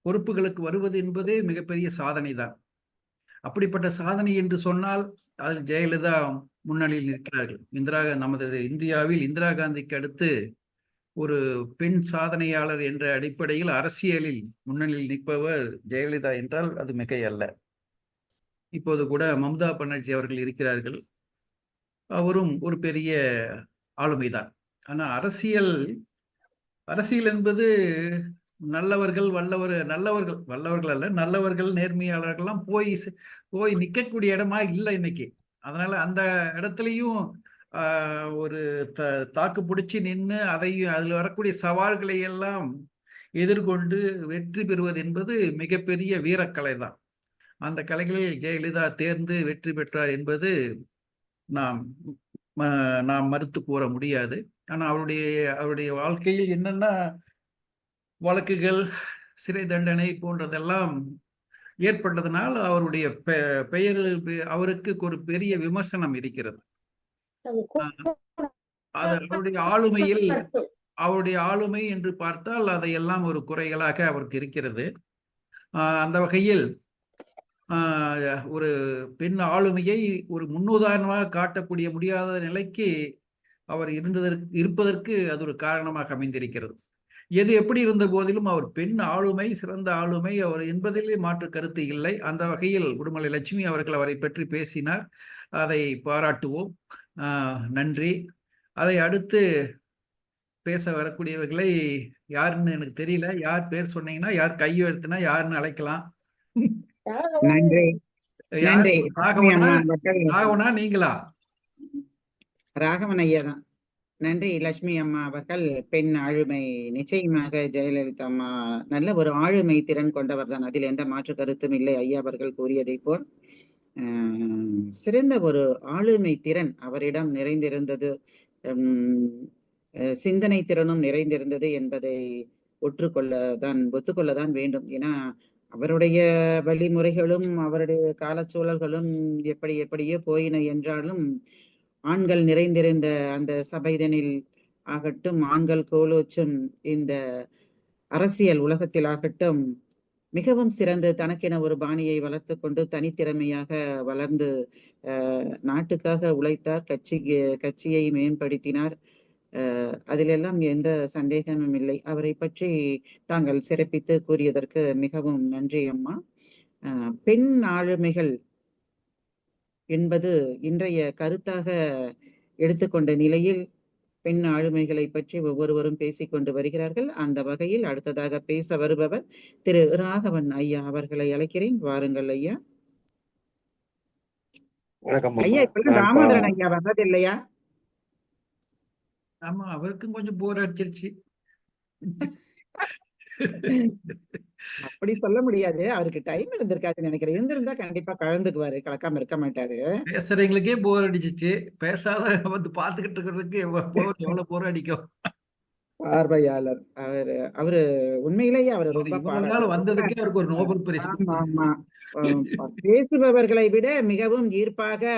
[SPEAKER 2] பொறுப்புகளுக்கு வருவது என்பதே மிகப்பெரிய சாதனை தான். அப்படிப்பட்ட சாதனை என்று சொன்னால் அதில் ஜெயலலிதா முன்னணியில் நிற்கிறார்கள். நமது இந்தியாவில் இந்திரா காந்திக்கு அடுத்து ஒரு பெண் சாதனையாளர் என்ற அடிப்படையில் அரசியலில் முன்னணியில் நிற்பவர் ஜெயலலிதா என்றால் அது மிகையல்ல. இப்போது கூட மம்தா பானர்ஜி அவர்கள் இருக்கிறார்கள். அவரும் ஒரு பெரிய ஆளுமைதான். ஆனால் அரசியல் என்பது நல்லவர்கள் அல்ல, நல்லவர்கள் நேர்மையாளர்கள்லாம் போய் நிற்கக்கூடிய இடமா இல்லை இன்னைக்கு. அதனால அந்த இடத்துலையும் ஒரு தாக்கு பிடிச்சி நின்று அதில் வரக்கூடிய சவால்களை எல்லாம் எதிர்கொண்டு வெற்றி பெறுவது என்பது மிகப்பெரிய வீரக்கலை தான். அந்த கலைகளில் ஜெயலலிதா தேர்ந்து வெற்றி பெற்றார் என்பது நாம் மறுத்து கூற முடியாது. ஆனால் அவருடைய வாழ்க்கையில் என்னென்ன வழக்குகள், சிறை தண்டனை போன்றதெல்லாம் ஏற்பட்டதனால் அவருடைய பெயர் அவருக்கு ஒரு பெரிய விமர்சனம் இருக்கிறது. அவருடைய ஆளுமை என்று பார்த்தால் அதையெல்லாம் ஒரு குறைகளாக அவருக்கு இருக்கிறது. அந்த வகையில் ஒரு பெண் ஆளுமையை ஒரு முன்னுதாரணமாக காட்டக்கூடிய முடியாத நிலைக்கு அவர் இருப்பதற்கு அது ஒரு காரணமாக அமைந்திருக்கிறது. எது எப்படி இருந்த போதிலும் அவர் பெண் ஆளுமை, சிறந்த ஆளுமை அவர் என்பதிலே மாற்று கருத்து இல்லை. அந்த வகையில் உடுமலை லட்சுமி அவர்கள் அவரை பற்றி பேசினார். அதை பாராட்டுவோம். நன்றி. அதை அடுத்து பேச வரக்கூடியவர்களை யாருன்னு எனக்கு தெரியல. யார் பேர் சொன்னீங்கன்னா, யார் கையெழுத்துனா யாருன்னு அழைக்கலாம்.
[SPEAKER 4] நன்றி. நன்றி.
[SPEAKER 2] ராகவனா நீங்களா?
[SPEAKER 4] ராகவன் ஐயா தான். நன்றி லட்சுமி அம்மா அவர்கள். பெண் ஆளுமை நிச்சயமாக ஜெயலலிதா அம்மா நல்ல ஒரு ஆளுமை திறன் கொண்டவர் தான், அதில் எந்த மாற்று கருத்தும் இல்லை. ஐயா அவர்கள் கூறியதை போல் சிறந்த ஒரு ஆளுமை திறன் அவரிடம் நிறைந்திருந்தது. சிந்தனை திறனும் நிறைந்திருந்தது என்பதை ஒத்துக்கொள்ளதான் வேண்டும். ஏன்னா அவருடைய வழிமுறைகளும் அவருடைய காலச்சூழல்களும் எப்படியே போயின என்றாலும் ஆண்கள் நிறைந்திருந்த அந்த சபைதனில் ஆகட்டும், ஆண்கள் கோலோச்சும் இந்த அரசியல் உலகத்தில் ஆகட்டும், மிகவும் சிறந்து தனக்கென ஒரு பாணியை வளர்த்து கொண்டு தனித்திறமையாக வளர்ந்து நாட்டுக்காக உழைத்தார். கட்சியை மேம்படுத்தினார். அதிலெல்லாம் எந்த சந்தேகமும் இல்லை. அவரை பற்றி தாங்கள் சிறப்பித்து கூறியதற்கு மிகவும் நன்றி அம்மா. பெண் ஆளுமைகள் என்பது இன்றைய கருத்தாக எடுத்துக்கொண்ட நிலையில் பெண் ஆளுமைகளை பற்றி ஒவ்வொருவரும் பேசிக்கொண்டு வருகிறார்கள். அந்த வகையில் அடுத்ததாக பேச வருபவர் திரு ராகவன் ஐயா அவர்களை அழைக்கிறேன். வாருங்கள் ஐயா. ஐயா, இப்ப ராமோதரன் ஐயா வர்றது இல்லையா?
[SPEAKER 2] ஆமா, அவருக்கும் கொஞ்சம் போர் அடிச்சிருச்சு.
[SPEAKER 4] அப்படி சொல்ல முடியாது, அவருக்கு டைம் இருந்திருக்காதுன்னு நினைக்கிறேன். இருந்திருந்தா கண்டிப்பா கலந்துக்குவாரு, கலக்காம இருக்க மாட்டாரு.
[SPEAKER 2] பேசுறவங்களுக்கே போர் அடிச்சிச்சு, பேசாத வந்து பாத்துக்கிட்டு இருக்கிறதுக்கு எவ்வளவு போர் அடிக்கும்.
[SPEAKER 4] பார்வையாளர் அவரு உண்மையிலேயே அவரு ரொம்ப
[SPEAKER 2] வந்ததுக்கே அவருக்கு ஒரு நோபல் பரிசு.
[SPEAKER 4] ஆமா, பேசுபவர்களை விட மிகவும் ஈர்ப்பாக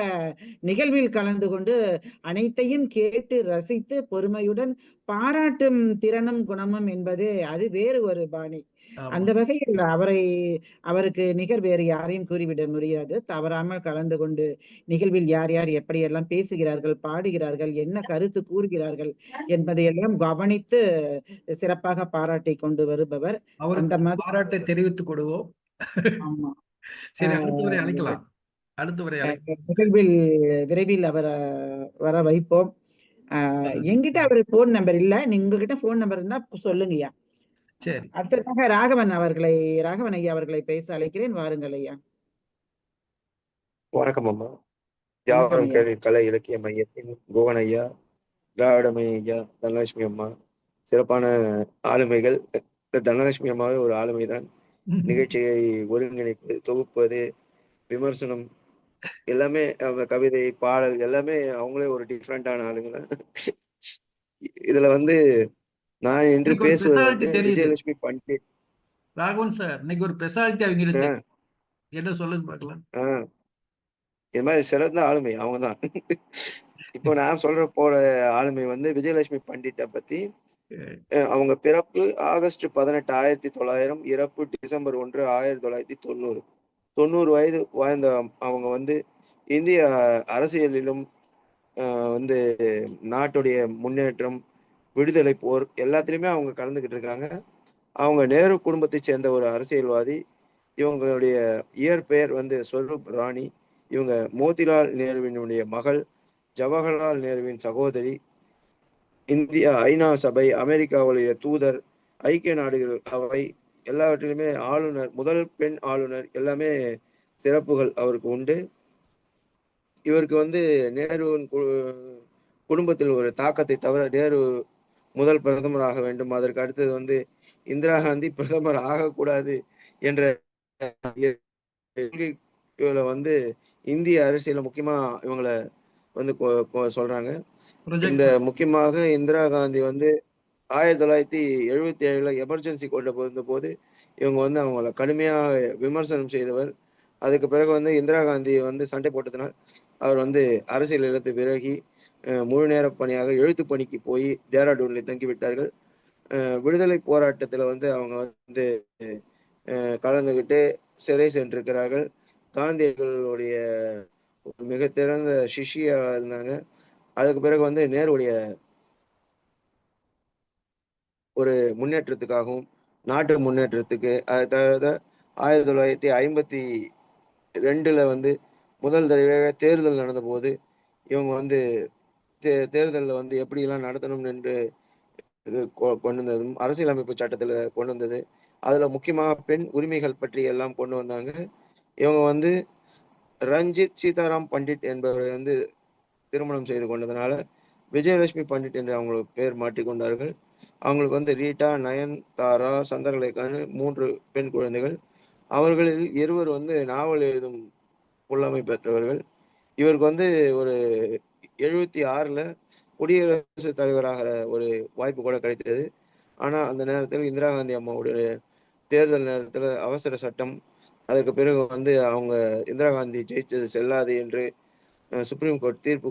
[SPEAKER 4] நிகழ்வில் கலந்து கொண்டு அனைத்தையும் கேட்டு ரசித்து பொறுமையுடன் பாராட்டும் திறனும் குணமும் என்பது அது வேறு ஒரு பாணி.
[SPEAKER 2] ஆமா.
[SPEAKER 4] அந்த வகையில் அவருக்கு நிகர் வேறு யாரையும் கூறிவிட முடியாது. தவறாமல் கலந்து கொண்டு நிகழ்வில் யார் யார் எப்படியெல்லாம் பேசுகிறார்கள், பாடுகிறார்கள், என்ன கருத்து கூறுகிறார்கள் என்பதையெல்லாம் கவனித்து சிறப்பாக பாராட்டி கொண்டு வருபவர். அந்த
[SPEAKER 2] அவருக்கு
[SPEAKER 4] மாதிரி
[SPEAKER 2] பாராட்டை தெரிவித்துக் கொடுவோம்.
[SPEAKER 4] ஆமா.
[SPEAKER 2] சரி, அடுத்த உரை
[SPEAKER 4] ஆஹ்
[SPEAKER 2] அழைக்கலாம். அடுத்த உரை அழைக்கலாம்.
[SPEAKER 4] நிகழ்வில் விரைவில் அவரை வர வைப்போம். என்கிட்ட அவர் போன் நம்பர் இல்ல. உங்ககிட்ட போன் நம்பர் இருந்தா சொல்லுங்கய்யா.
[SPEAKER 2] சரி,
[SPEAKER 4] அடுத்ததாக ராகவன் ஐயா அவர்களை பேச அழைக்கிறேன். வாருங்கள் ஐயா.
[SPEAKER 5] வணக்கம் அம்மா.
[SPEAKER 4] வணக்கம்
[SPEAKER 5] யாவரும்
[SPEAKER 4] ஐயா.
[SPEAKER 5] கேள்வி கலை இலக்கிய மையத்தின் புவன் ஐயா, திராவிடமணி ஐயா, தனலட்சுமி அம்மா சிறப்பான ஆளுமைகள். தனலட்சுமி அம்மாவே ஒரு ஆளுமைதான். நிகழ்ச்சியை ஒருங்கிணைப்பு, தொகுப்பது, விமர்சனம் எல்லாமே, அவங்க கவிதை, பாடல் எல்லாமே அவங்களே ஒரு டிஃப்ரெண்டான ஆளுங்க தான். இதுல வந்து நான் இன்று
[SPEAKER 2] இன்னைக்கு ஒரு
[SPEAKER 5] பேசுவது
[SPEAKER 2] ஸ்பெஷாலிட்டி தெரியுது
[SPEAKER 5] விஜயலட்சுமி பண்டிட்.
[SPEAKER 2] ராகவன் சார். இன்னைக்கு ஒரு ஸ்பெஷாலிட்டி அவங்க தெரியுது. என்ன சொல்லுங்க பார்க்கலாம்.
[SPEAKER 5] ஆஹ் இது மாதிரி சிறந்த ஆளுமை அவங்கதான். இப்போ நான் சொல்ற போற ஆளுமை வந்து விஜயலட்சுமி பண்டிட்டை பத்தி. அவங்க பிறப்பு ஆகஸ்ட் 18, 1900, இறப்பு டிசம்பர் 1, 1990. 90 வயது வாழ்ந்த அவங்க வந்து இந்திய அரசியலிலும் வந்து நாட்டுடைய முன்னேற்றம், விடுதலை போர் எல்லாத்துலயுமே அவங்க கலந்துகிட்டு இருக்காங்க. அவங்க நேரு குடும்பத்தை சேர்ந்த ஒரு அரசியல்வாதி. இவங்களுடைய இயற்பெயர் வந்து ஸ்வரூப் ராணி. இவங்க மோதிலால் நேருவினுடைய மகள், ஜவஹர்லால் நேருவின் சகோதரி. இந்தியா, ஐநா சபை, அமெரிக்காவுடைய தூதர், ஐக்கிய நாடுகள் அவை எல்லாவற்றிலுமே ஆளுநர், முதல் பெண் ஆளுநர், எல்லாமே சிறப்புகள் அவருக்கு உண்டு. இவருக்கு வந்து நேருவின் குடும்பத்தில் ஒரு தாக்கத்தை தவிர நேரு முதல் பிரதமர் ஆக வேண்டும், அதற்கு அடுத்தது வந்து இந்திரா காந்தி பிரதமர் ஆகக்கூடாது என்ற வந்து இந்திய அரசியல முக்கியமா இவங்களை வந்து சொல்றாங்க. இந்த முக்கியமாக இந்திரா காந்தி வந்து 1977 எமர்ஜென்சி கொண்டு வந்த போது இவங்க வந்து அவங்கள கடுமையாக விமர்சனம் செய்தவர். அதுக்கு பிறகு வந்து இந்திரா காந்தி வந்து சண்டை போட்டதுனால் அவர் வந்து அரசியல் இழந்து விலகி முழு நேர பணியாக எழுத்து பணிக்கு போய் டேராடூனில் தங்கிவிட்டார்கள். விடுதலை போராட்டத்தில் வந்து அவங்க வந்து கலந்துகிட்டு சிறை சென்றிருக்கிறார்கள். காந்தியர்களுடைய மிக திறந்த சிஷியா இருந்தாங்க. அதுக்கு பிறகு வந்து நேருடைய ஒரு முன்னேற்றத்துக்காகவும் நாட்டு முன்னேற்றத்துக்கு, அதை தவிர 1952 வந்து முதல் தடவையாக தேர்தல் நடந்த போது இவங்க வந்து தேர்தலில் வந்து எப்படிலாம் நடத்தணும் என்று கொண்டு வந்ததும், அரசியலமைப்பு சட்டத்தில் கொண்டு வந்தது. அதுல முக்கியமாக பெண் உரிமைகள் பற்றி எல்லாம் கொண்டு வந்தாங்க. இவங்க வந்து ரஞ்சித் சீதாராம் பண்டிட் என்பவரை வந்து திருமணம் செய்து கொண்டதுனால விஜயலட்சுமி பண்டிட் என்று அவங்களுக்கு பேர் மாற்றிக்கொண்டார்கள். அவங்களுக்கு வந்து ரீட்டா, நயன் தாரா, சந்திரலேகான்னு 3 பெண் குழந்தைகள். அவர்களில் 2 வந்து நாவல் எழுதும் புலமை பெற்றவர்கள். இவருக்கு வந்து ஒரு 76 குடியரசுத் தலைவராக ஒரு வாய்ப்பு கூட கிடைத்தது. ஆனா அந்த நேரத்தில் இந்திரா காந்தி அம்மாவுடைய தேர்தல் நேரத்தில் அவசர சட்டம், அதற்கு பிறகு வந்து அவங்க இந்திரா காந்தி ஜெயிச்சது செல்லாது என்று சுப்ரீம் கோர்ட் தீர்ப்பு.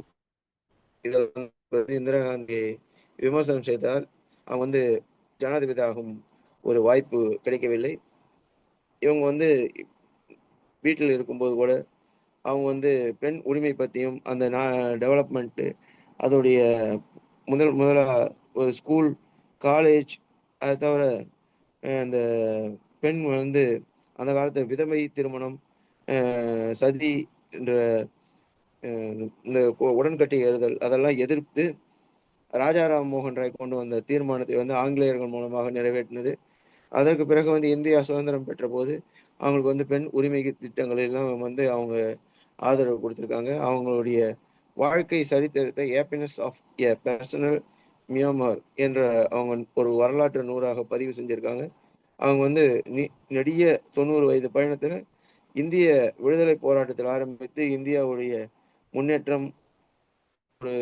[SPEAKER 5] இதெல்லாம் இந்திரா காந்தி விமர்சனம் செய்தால் அவங்க வந்து ஜனாதிபதி ஆகும் ஒரு வாய்ப்பு கிடைக்கவில்லை. இவங்க வந்து வீட்டில் இருக்கும்போது கூட அவங்க வந்து பெண் உரிமை பற்றியும் அந்த டெவலப்மெண்ட்டு, அதோடைய முதலா ஒரு ஸ்கூல், காலேஜ், அதை தவிர இந்த பெண் வந்து அந்த காலத்தில் விதவை திருமணம், சதி என்ற இந்த உடன்கட்டை ஏறுதல் அதெல்லாம் எதிர்த்து ராஜாராம் மோகன் ராய் கொண்டு வந்த தீர்மானத்தை வந்து ஆங்கிலேயர்கள் மூலமாக நிறைவேற்றினது. அதற்கு பிறகு வந்து இந்தியா சுதந்திரம் பெற்ற போது அவங்களுக்கு வந்து பெண் உரிமை திட்டங்கள் எல்லாம் வந்து அவங்க ஆதரவு கொடுத்துருக்காங்க. அவங்களுடைய வாழ்க்கை சரித்திரத்தை happiness of a personal Myanmar என்ற அவங்க ஒரு வரலாற்று நூறாக பதிவு செஞ்சிருக்காங்க. அவங்க வந்து நெடிய 90 வயது பயணத்துல இந்திய விடுதலை போராட்டத்தில் ஆரம்பித்து இந்தியாவுடைய முன்னேற்றம், ஒரு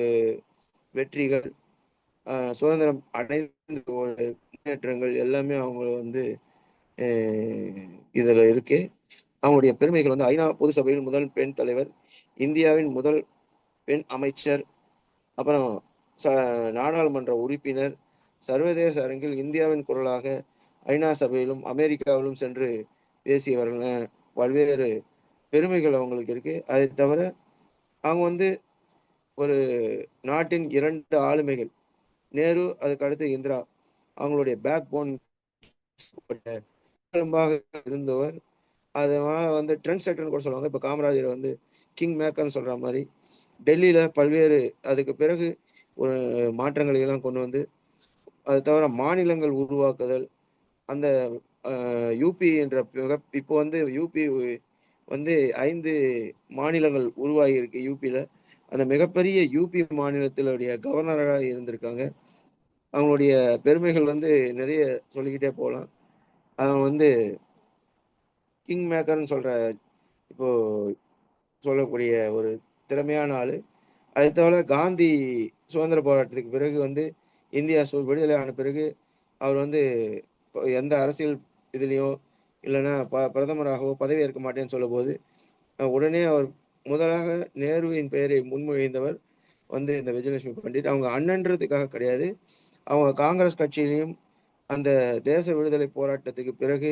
[SPEAKER 5] வெற்றிகள், சுதந்திரம் அடைந்த ஒரு முன்னேற்றங்கள் எல்லாமே அவங்க வந்து இதுல இருக்கு. அவங்களுடைய பெருமைகள் வந்து ஐநா பொது சபையில் முதல் பெண் தலைவர், இந்தியாவின் முதல் பெண் அமைச்சர், அப்புறம் நாடாளுமன்ற உறுப்பினர், சர்வதேச அரங்கில் இந்தியாவின் குரலாக ஐநா சபையிலும் அமெரிக்காவிலும் சென்று பேசியவர்கள். பல்வேறு பெருமைகள் அவங்களுக்கு இருக்கு. அதை தவிர அவங்க வந்து ஒரு நாட்டின் 2 ஆளுமைகள், நேரு அதுக்கு அடுத்து இந்திரா, அவங்களுடைய பேக் போன் இருந்தவர். அதனால வந்து ட்ரெண்ட் செட்டர்னு கூட சொல்லுவாங்க. இப்போ காமராஜர் வந்து கிங் மேக்கர்னு சொல்ற மாதிரி டெல்லியில பல்வேறு அதுக்கு பிறகு ஒரு மாற்றங்களை எல்லாம் கொண்டு வந்து, அது தவிர மாநிலங்கள் உருவாக்குதல், அந்த யூபி என்ற இப்போ வந்து யூபி வந்து 5 மாநிலங்கள் உருவாகி இருக்கு யூபியில. அந்த மிகப்பெரிய யூபி மாநிலத்தினுடைய கவர்னராக இருந்திருக்காங்க. அவங்களுடைய பெருமைகள் வந்து நிறைய சொல்லிக்கிட்டே போகலாம். அவன் வந்து கிங் மேக்கர்னு சொல்ற இப்போ சொல்லக்கூடிய ஒரு திறமையான ஆளு. அதை தவிர காந்தி சுதந்திர போராட்டத்துக்கு பிறகு வந்து இந்தியா விடுதலை ஆன பிறகு அவர் வந்து எந்த அரசியல் இதுலேயோ இல்லைன்னா பிரதமராகவோ பதவி ஏற்க மாட்டேன்னு சொல்லும் போது உடனே அவர் முதலாக நேருவின் பெயரை முன்மொழிந்தவர் வந்து இந்த விஜயலட்சுமி பண்டிட். அவங்க அண்ணன்றதுக்காக கிடையாது, அவங்க காங்கிரஸ் கட்சியிலையும் அந்த தேச விடுதலை போராட்டத்துக்கு பிறகு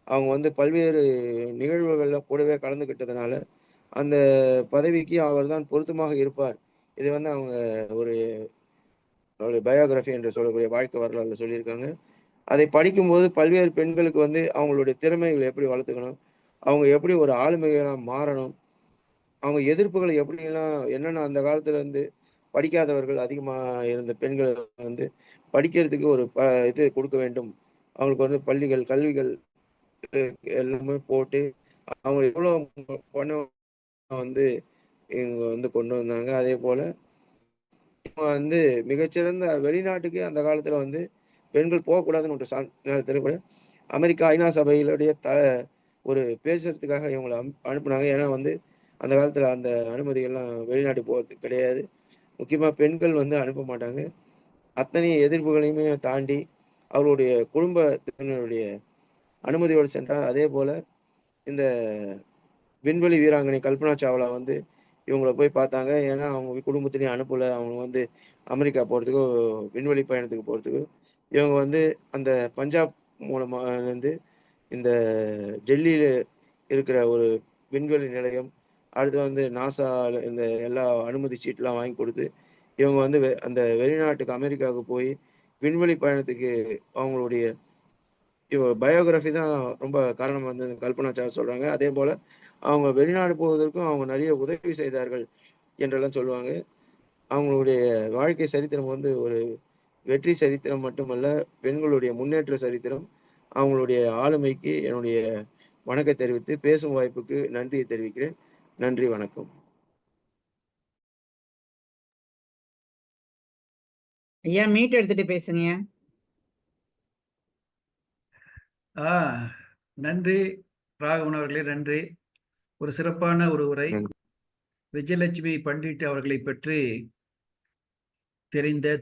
[SPEAKER 5] அவங்க வந்து பல்வேறு நிகழ்வுகள்ல கூடவே கலந்துக்கிட்டதுனால அந்த பதவிக்கு அவர் தான் பொருத்தமாக இருப்பார். இது வந்து அவங்க ஒரு பயோகிராஃபி என்று சொல்லக்கூடிய வாழ்க்கை வரலாறுல சொல்லியிருக்காங்க. அதை படிக்கும்போது பல்வேறு பெண்களுக்கு வந்து அவங்களுடைய திறமைகளை எப்படி வளர்த்துக்கணும், அவங்க எப்படி ஒரு ஆளுமைகளாக மாறணும், அவங்க எதிர்ப்புகளை எப்படிலாம் என்னென்ன அந்த காலத்துல இருந்து படிக்காதவர்கள் அதிகமாக இருந்த பெண்கள் வந்து படிக்கிறதுக்கு ஒரு இது கொடுக்க வேண்டும். அவங்களுக்கு வந்து பள்ளிகள் கல்விகள் எல்லாமே போட்டு அவங்க எவ்வளோ பணம் வந்து இவங்க வந்து கொண்டு வந்தாங்க. அதே போல வந்து மிகச்சிறந்த வெளிநாட்டுக்கு அந்த காலத்துல வந்து பெண்கள் போகக்கூடாதுன்னு ஒரு நேரத்தில் கூட அமெரிக்கா ஐநா சபையிலுடைய ஒரு பேசுறதுக்காக இவங்களை அனுப்புனாங்க. ஏன்னா வந்து அந்த காலத்துல அந்த அனுமதிகள்லாம் வெளிநாட்டு போகிறதுக்கு கிடையாது. முக்கியமா பெண்கள் வந்து அனுப்ப மாட்டாங்க. அத்தனை எதிர்ப்புகளையுமே தாண்டி அவருடைய குடும்பத்தினருடைய அனுமதியோடு சென்றார். அதே போல இந்த விண்வெளி வீராங்கனை கல்பனா சாவ்லா வந்து இவங்களை போய் பார்த்தாங்க. ஏன்னா அவங்க குடும்பத்திலையும் அனுப்பல. அவங்க வந்து அமெரிக்கா போகிறதுக்கோ விண்வெளி பயணத்துக்கு போகிறதுக்கு இவங்க வந்து அந்த பஞ்சாப் மூலமா இருந்து இந்த டெல்லியில இருக்கிற ஒரு விண்வெளி நிலையம், அடுத்து வந்து நாசா இந்த எல்லா அனுமதி சீட்லாம் வாங்கி கொடுத்து இவங்க வந்து அந்த வெளிநாட்டுக்கு அமெரிக்காவுக்கு போய் விண்வெளி பயணத்துக்கு அவங்களுடைய பயோகிராஃபி தான் ரொம்ப காரணம் வந்து கல்பனா சாவ் சொல்றாங்க. அதே போல அவங்க வெளிநாடு போவதற்கும் அவங்க நிறைய உதவி செய்தார்கள் என்றெல்லாம் சொல்லுவாங்க. அவங்களுடைய வாழ்க்கை சரித்திரம் வந்து ஒரு வெற்றி சரித்திரம் மட்டுமல்ல, பெண்களுடைய முன்னேற்ற சரித்திரம். அவங்களுடைய ஆளுமைக்கு என்னுடைய வணக்கத்தை தெரிவித்து பேசும் வாய்ப்புக்கு நன்றியை தெரிவிக்கிறேன். நன்றி, வணக்கம்.
[SPEAKER 4] ஐயா மீட் எடுத்துட்டு பேசுங்க.
[SPEAKER 2] நன்றி ராகவன் அவர்களே, நன்றி. ஒரு சிறப்பான ஒரு உரை. விஜயலட்சுமி பண்டிட் அவர்களை பற்றி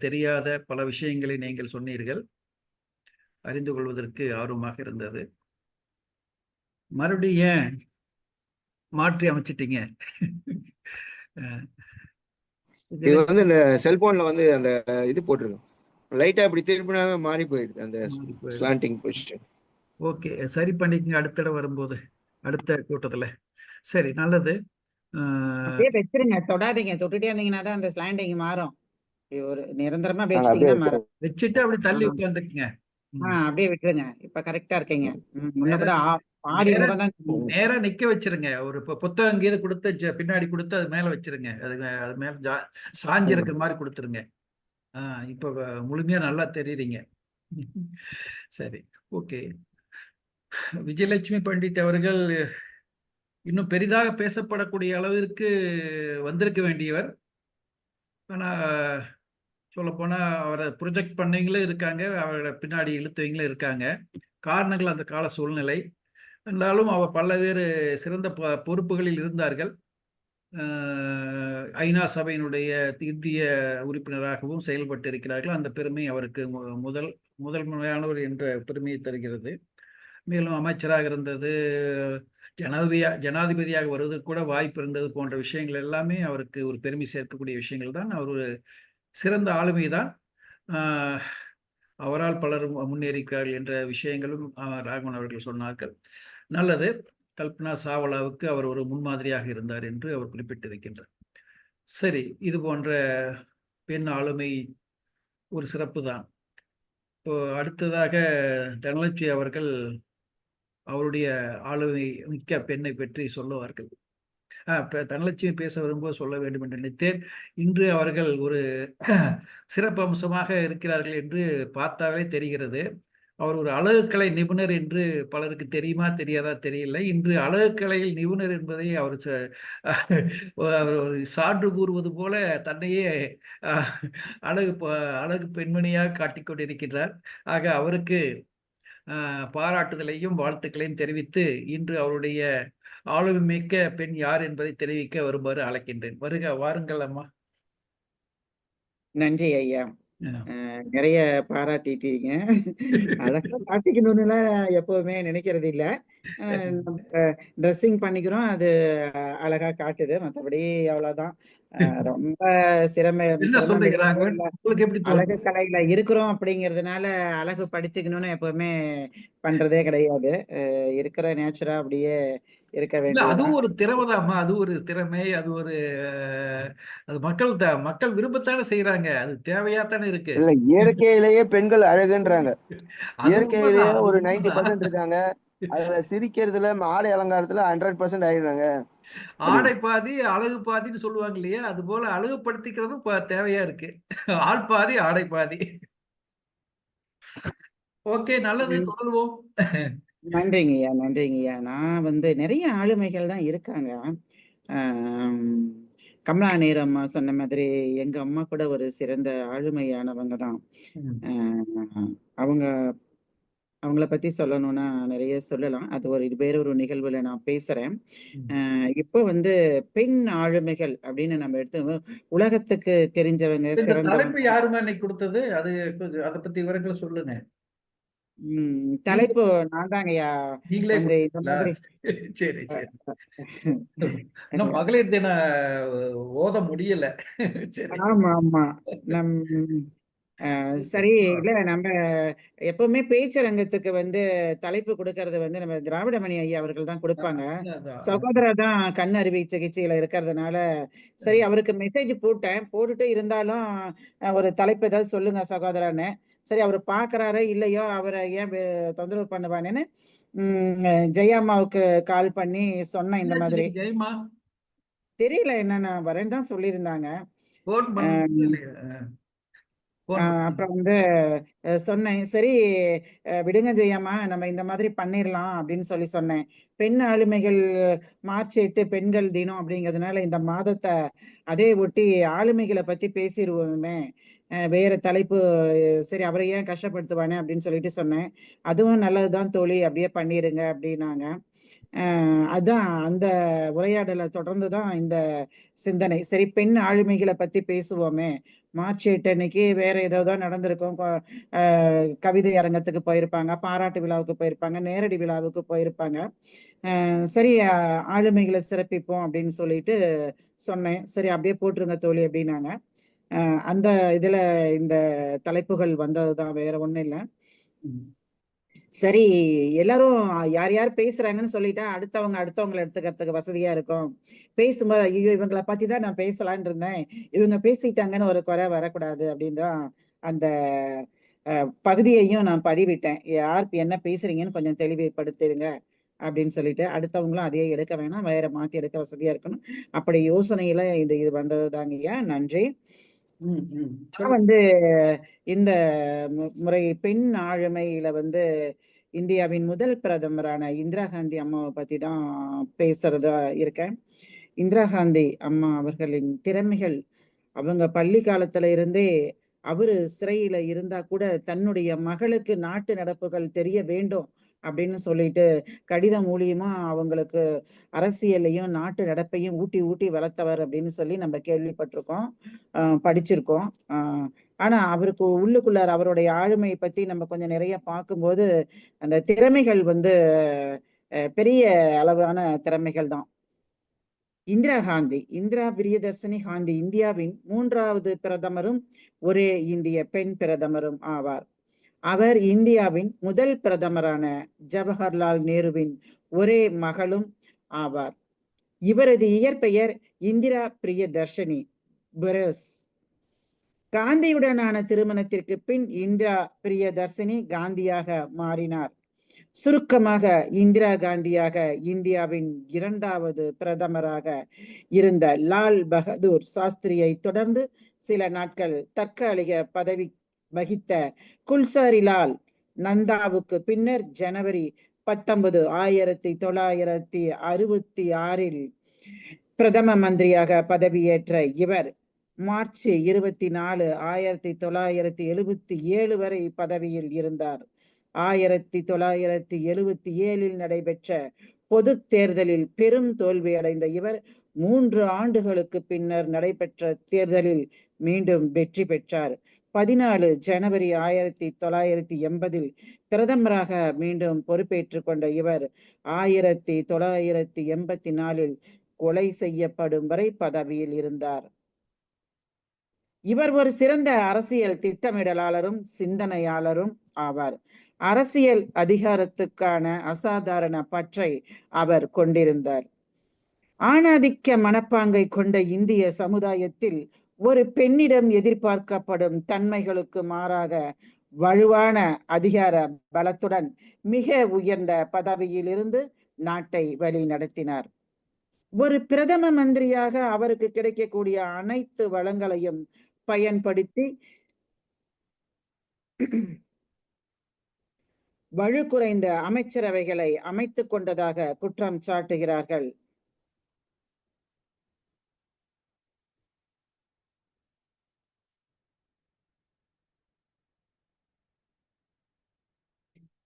[SPEAKER 2] தெரியாத பல விஷயங்களை நீங்கள் சொன்னீர்கள். அறிந்து கொள்வதற்கு ஆர்வமாக இருந்தது. மறுபடியும் ஏன் மாற்றி அமைச்சிட்டீங்க?
[SPEAKER 5] இது வந்து இந்த செல்போன்ல வந்து அந்த இது போட்டிருக்கோம், லைட்டா அப்படி திருப்பினாவே மாறி போயிடுது அந்த ஸ்லாண்டிங் பொசிஷன்.
[SPEAKER 2] ஓகே, சரி பண்ணிக்கங்க அடுத்த தடவை வரும்போது, அடுத்த கூட்டத்துல. சரி, நல்லது.
[SPEAKER 4] அப்படியே வச்சிருங்க, தொடாதீங்க. தொட்டுட்டே இருந்தீங்கன்னா தான் அந்த ஸ்லாண்டிங் மாறும். ஒரு நிரந்தரமா வச்சுட்டீங்கன்னா மாறும்.
[SPEAKER 2] வச்சுட்டு அப்படி தள்ளி உட்கார்ந்துக்குங்க.
[SPEAKER 4] அப்படியே விட்டுருங்க. இப்ப கரெக்டா இருக்கீங்க. முன்ன கூட பாதி முகம் தான்
[SPEAKER 2] நேரா நிக்க வச்சிருங்க. ஒரு புத்தகம் கீழே கொடுத்து பின்னாடி கொடுத்து அது மேல வச்சிருங்க. அது மேல சாஞ்சி இருக்கிற மாதிரி கொடுத்துருங்க. இப்ப முழுமையா நல்லா தெரியுறீங்க. சரி, ஓகே. விஜயலட்சுமி பண்டிட் அவர்கள் இன்னும் பெரிதாக பேசப்படக்கூடிய அளவிற்கு வந்திருக்க வேண்டியவர். ஆனா சொல்ல போனா அவரை ப்ரொஜெக்ட் பண்ணவங்களும் இருக்காங்க, அவரோட பின்னாடி இழுத்தவங்களும் இருக்காங்க. காரணங்கள் அந்த கால சூழ்நிலை. என்றாலும் அவர் பல்வேறு சிறந்த பொறுப்புகளில் இருந்தார்கள். ஐநா சபையினுடைய இந்திய உறுப்பினராகவும் செயல்பட்டு இருக்கிறார்கள். அந்த பெருமை அவருக்கு முதல் முறையானவர் என்ற பெருமையை தருகிறது. மேலும் அமைச்சராக இருந்தது, ஜனாதிபதியாக வருவதற்கு கூட வாய்ப்பு இருந்தது போன்ற விஷயங்கள் எல்லாமே அவருக்கு ஒரு பெருமை சேர்க்கக்கூடிய விஷயங்கள் தான். அவர் ஒரு சிறந்த ஆளுமை தான். அவரால் பலர் முன்னேறிக்கிறார்கள் என்ற விஷயங்களும் ராகவன் அவர்கள் சொன்னார்கள். நல்லது. கல்பனா சாவ்லாவுக்கு அவர் ஒரு முன்மாதிரியாக இருந்தார் என்று அவர் குறிப்பிட்டிருக்கின்றார். சரி, இது போன்ற பெண் ஆளுமை ஒரு சிறப்பு தான். இப்போ அடுத்ததாக தனலட்சுமி அவர்கள் அவருடைய ஆளுமை மிக்க பெண்ணை பற்றி சொல்லுவார்கள். தனலட்சுமி பேச வரும்போது சொல்ல வேண்டும் என்று நினைத்தேன். இன்று அவர்கள் ஒரு சிறப்பு அம்சமாக இருக்கிறார்கள் என்று பார்த்தாலே தெரிகிறது. அவர் ஒரு அழகுக்கலை நிபுணர் என்று பலருக்கு தெரியுமா தெரியாதா தெரியல. இன்று அழகுக்கலையில் நிபுணர் என்பதை அவர் ஒரு சான்று கூறுவது போல தன்னையே அழகு பெண்மணியாக காட்டிக்கொண்டிருக்கின்றார். ஆக அவருக்கு பாராட்டுதலையும் வாழ்த்துக்களையும் தெரிவித்து இன்று அவருடைய ஆளுமை மிக்க பெண் யார் என்பதை தெரிவிக்க வருமாறு அழைக்கின்றேன். வாருங்கள் அம்மா.
[SPEAKER 4] நன்றி ஐயா. நிறைய பாராட்டிட்டீங்க. அழகா காட்டிக்கணும்னு எப்பவுமே நினைக்கிறது இல்ல. ட்ரெஸ்ஸிங் பண்ணிக்கிறோம், அது அழகா காட்டுது. மற்றபடி அவ்வளவுதான். ரொம்ப அழகு கலையில இருக்கிறோம் அப்படிங்கிறதுனால அழகு படுத்திக்கணும்னு எப்பவுமே பண்றதே கிடையாது. இருக்கிற நேச்சுரா அப்படியே இருக்க வேண்டியது.
[SPEAKER 2] அதுவும் ஒரு திறமைதாம்மா. அது ஒரு திறமை. அது ஒரு அது மக்கள் விரும்பத்தானே செய்யறாங்க. அது தேவையாத்தானே இருக்கு.
[SPEAKER 5] இல்ல, இயற்கையிலேயே பெண்கள் அழகுன்றாங்க. இயற்கையிலேயே ஒரு 90% இருக்காங்க. அதுல சிரிக்கிறதுல, ஆடை அலங்காரத்துல 100% ஆயிடுறாங்க.
[SPEAKER 2] ஆடை பாதி அழகு பாதின்னு சொல்லுவாங்க இல்லையா? அது போல அழகுபடுத்திக்கிறதும் தேவையா இருக்கு. ஆள் பாதி ஆடை பாதி. ஓகே, நல்லது, தொடர்வோம்.
[SPEAKER 4] நன்றிங்கய்யா, நன்றிங்கய்யா. நான் நிறைய ஆளுமைகள் தான் இருக்காங்க. கமலா நேரு அம்மா சொன்ன மாதிரி எங்க அம்மா கூட ஒரு சிறந்த ஆளுமையானவங்க தான். அவங்கள பத்தி சொல்லணும்னா நிறைய சொல்லலாம். அது வேற ஒரு நிகழ்வுல நான் பேசுறேன். இப்போ பெண் ஆளுமைகள் அப்படின்னு நம்ம எடுத்து உலகத்துக்கு தெரிஞ்சவங்க,
[SPEAKER 2] தலைப்பு யாருமே இன்னைக்கு கொடுத்தது? அது அதை பத்தி விவரங்களை சொல்லுங்க.
[SPEAKER 4] தலைப்பு நான் தாங்கய்யா. இந்த மாதிரி
[SPEAKER 2] சரி சரி. மகளிர் தின ஓத முடியல.
[SPEAKER 4] ஆமா ஆமா. சரி, இல்ல நம்ம எப்பவுமே பேச்சரங்கத்துக்கு தலைப்பு கொடுக்கறது நம்ம திராவிடமணி ஐயா அவர்கள் தான் கொடுப்பாங்க. சகோதரா தான் கண் அறுவை சிகிச்சையில இருக்கிறதுனால சரி அவருக்கு மெசேஜ் போட்டுட்டு இருந்தாலும் ஒரு தலைப்பு ஏதாவது சொல்லுங்க சகோதரான்னு. சரி, அவர் பாக்குறாரோ இல்லையோ அவரை ஏன் தொந்தரவு பண்ணுவானேன்னு ஜெயாமாவுக்கு கால் பண்ணி சொன்னேன். இந்த மாதிரி தெரியல, என்ன நான் வரேன்னு தான் சொல்லியிருந்தாங்க. அப்புறம் சொன்னேன், சரி விடுங்க ஜெயம்மா, நம்ம இந்த மாதிரி பண்ணிடலாம் அப்படின்னு சொன்னேன். பெண் ஆளுமைகள் மார்ச் 8 பெண்கள் தினம் அப்படிங்கிறதுனால இந்த மாதத்தை அதே ஒட்டி ஆளுமைகளை பத்தி பேசிடுவோமே, வேற தலைப்பு. சரி, அவரை ஏன் கஷ்டப்படுத்துவானே அப்படின்னு சொல்லிட்டு சொன்னேன். அதுவும் நல்லதுதான் தோழி, அப்படியே பண்ணிருங்க அப்படின்னாங்க. அதான் அந்த உரையாடலை தொடர்ந்துதான் இந்த சிந்தனை. சரி, பெண் ஆளுமைகளை பத்தி பேசுவோமே. மார்ச் 8 அன்னைக்கு வேற ஏதோதான் நடந்திருக்கும். கவிதை அரங்கத்துக்கு போயிருப்பாங்க, பாராட்டு விழாவுக்கு போயிருப்பாங்க, நேரடி விழாவுக்கு போயிருப்பாங்க. சரி, ஆளுமைகளை சிறப்பிப்போம் அப்படின்னு சொல்லிட்டு சொன்னேன். சரி, அப்படியே போட்டுருங்க தோழி அப்படின்னாங்க. அந்த இதுல இந்த தலைப்புகள் வந்ததுதான், வேற ஒண்ணும் இல்லை. சரி, எல்லாரும் யார் யார் பேசுறாங்கன்னு சொல்லிட்டா அடுத்தவங்களை எடுத்துக்கிறதுக்கு வசதியா இருக்கும். பேசும்போது ஐயோ இவங்களை பத்தி தான் நான் பேசலான் இருந்தேன், இவங்க பேசிட்டாங்கன்னு ஒரு குறை வரக்கூடாது அப்படின்னு தான் அந்த பகுதியையும் நான் பதிவிட்டேன். யார் என்ன பேசுறீங்கன்னு கொஞ்சம் தெளிவுபடுத்திடுங்க அப்படின்னு சொல்லிட்டு, அடுத்தவங்களும் அதையே எடுக்க வேணாம், வேற மாத்தி எடுக்க வசதியா இருக்கணும். அப்படி யோசனையில இது வந்தது தாங்கய்யா. நன்றி. இந்த முறை பெண் ஆளுமையில இந்தியாவின் முதல் பிரதமரான இந்திரா காந்தி அம்மாவை பத்தி தான் பேசுறதா இருக்கேன். இந்திரா காந்தி அம்மா அவர்களின் திறமைகள், அவங்க பள்ளி காலத்துல இருந்தே, அவரு சிறையில இருந்தா கூட தன்னுடைய மகளுக்கு நாட்டு நடப்புகள் தெரிய வேண்டும் அப்படின்னு சொல்லிட்டு கடிதம் மூலியமா அவங்களுக்கு அரசியலையும் நாட்டு நடப்பையும் ஊட்டி ஊட்டி வளர்த்தவர் அப்படின்னு சொல்லி நம்ம கேள்விப்பட்டிருக்கோம், படிச்சிருக்கோம். ஆனா அவருக்கு உள்ளுக்குள்ளார் அவருடைய ஆளுமையை பத்தி நம்ம கொஞ்சம் நிறைய பார்க்கும்போது அந்த திறமைகள் பெரிய அளவான திறமைகள் தான். இந்திரா பிரியதர்சினி காந்தி இந்தியாவின் 3வது பிரதமரும் ஒரே இந்திய பெண் பிரதமரும் ஆவார். அவர் இந்தியாவின் முதல் பிரதமரான ஜவஹர்லால் நேருவின் ஒரே மகளும் ஆவார். இவரது இயற்பெயர் இந்திரா பிரியதர்ஷினி பெரோஸ். காந்தியுடனான திருமணத்திற்கு பின் இந்திரா பிரியதர்ஷினி காந்தியாக மாறினார். சுருக்கமாக இந்திரா காந்தியாக இந்தியாவின் 2வது பிரதமராக இருந்த லால் பகதூர் சாஸ்திரியை தொடர்ந்து சில நாட்கள் தற்காலிக பதவி வகித்த குல்சாரிலால் நந்தாவுக்கு பின்னர் ஜனவரி 19, 1966 பிரதம மந்திரியாக பதவியேற்ற இவர் மார்ச் 24, 1977 வரை பதவியில் இருந்தார். 1977 நடைபெற்ற பொது தேர்தலில் பெரும் தோல்வி அடைந்த இவர் 3 ஆண்டுகளுக்கு பின்னர் நடைபெற்ற தேர்தலில் மீண்டும் வெற்றி பெற்றார். 14 ஜனவரி 1980 பிரதமராக மீண்டும் பொறுப்பேற்றுக் கொண்ட இவர் 1984 கொலை செய்யப்படும் வரை பதவியில் இருந்தார். இவர் ஒரு சிறந்த அரசியல் திட்டமிடலாளரும் சிந்தனையாளரும் ஆவார். அரசியல் அதிகாரத்துக்கான அசாதாரண பற்றை அவர் கொண்டிருந்தார். ஆணாதிக்க மனப்பாங்கை கொண்ட இந்திய சமுதாயத்தில் ஒரு பெண்ணிடம் எதிர்பார்க்கப்படும் தன்மைகளுக்கு மாறாக வலுவான அதிகார பலத்துடன் மிக உயர்ந்த பதவியிலிருந்து நாட்டை வழி நடத்தினார். ஒரு பிரதம மந்திரியாக அவருக்கு கிடைக்கக்கூடிய அனைத்து வளங்களையும் பயன்படுத்தி வலு குறைந்த அமைச்சரவைகளை அமைத்துக் கொண்டதாக குற்றம் சாட்டுகிறார்கள்.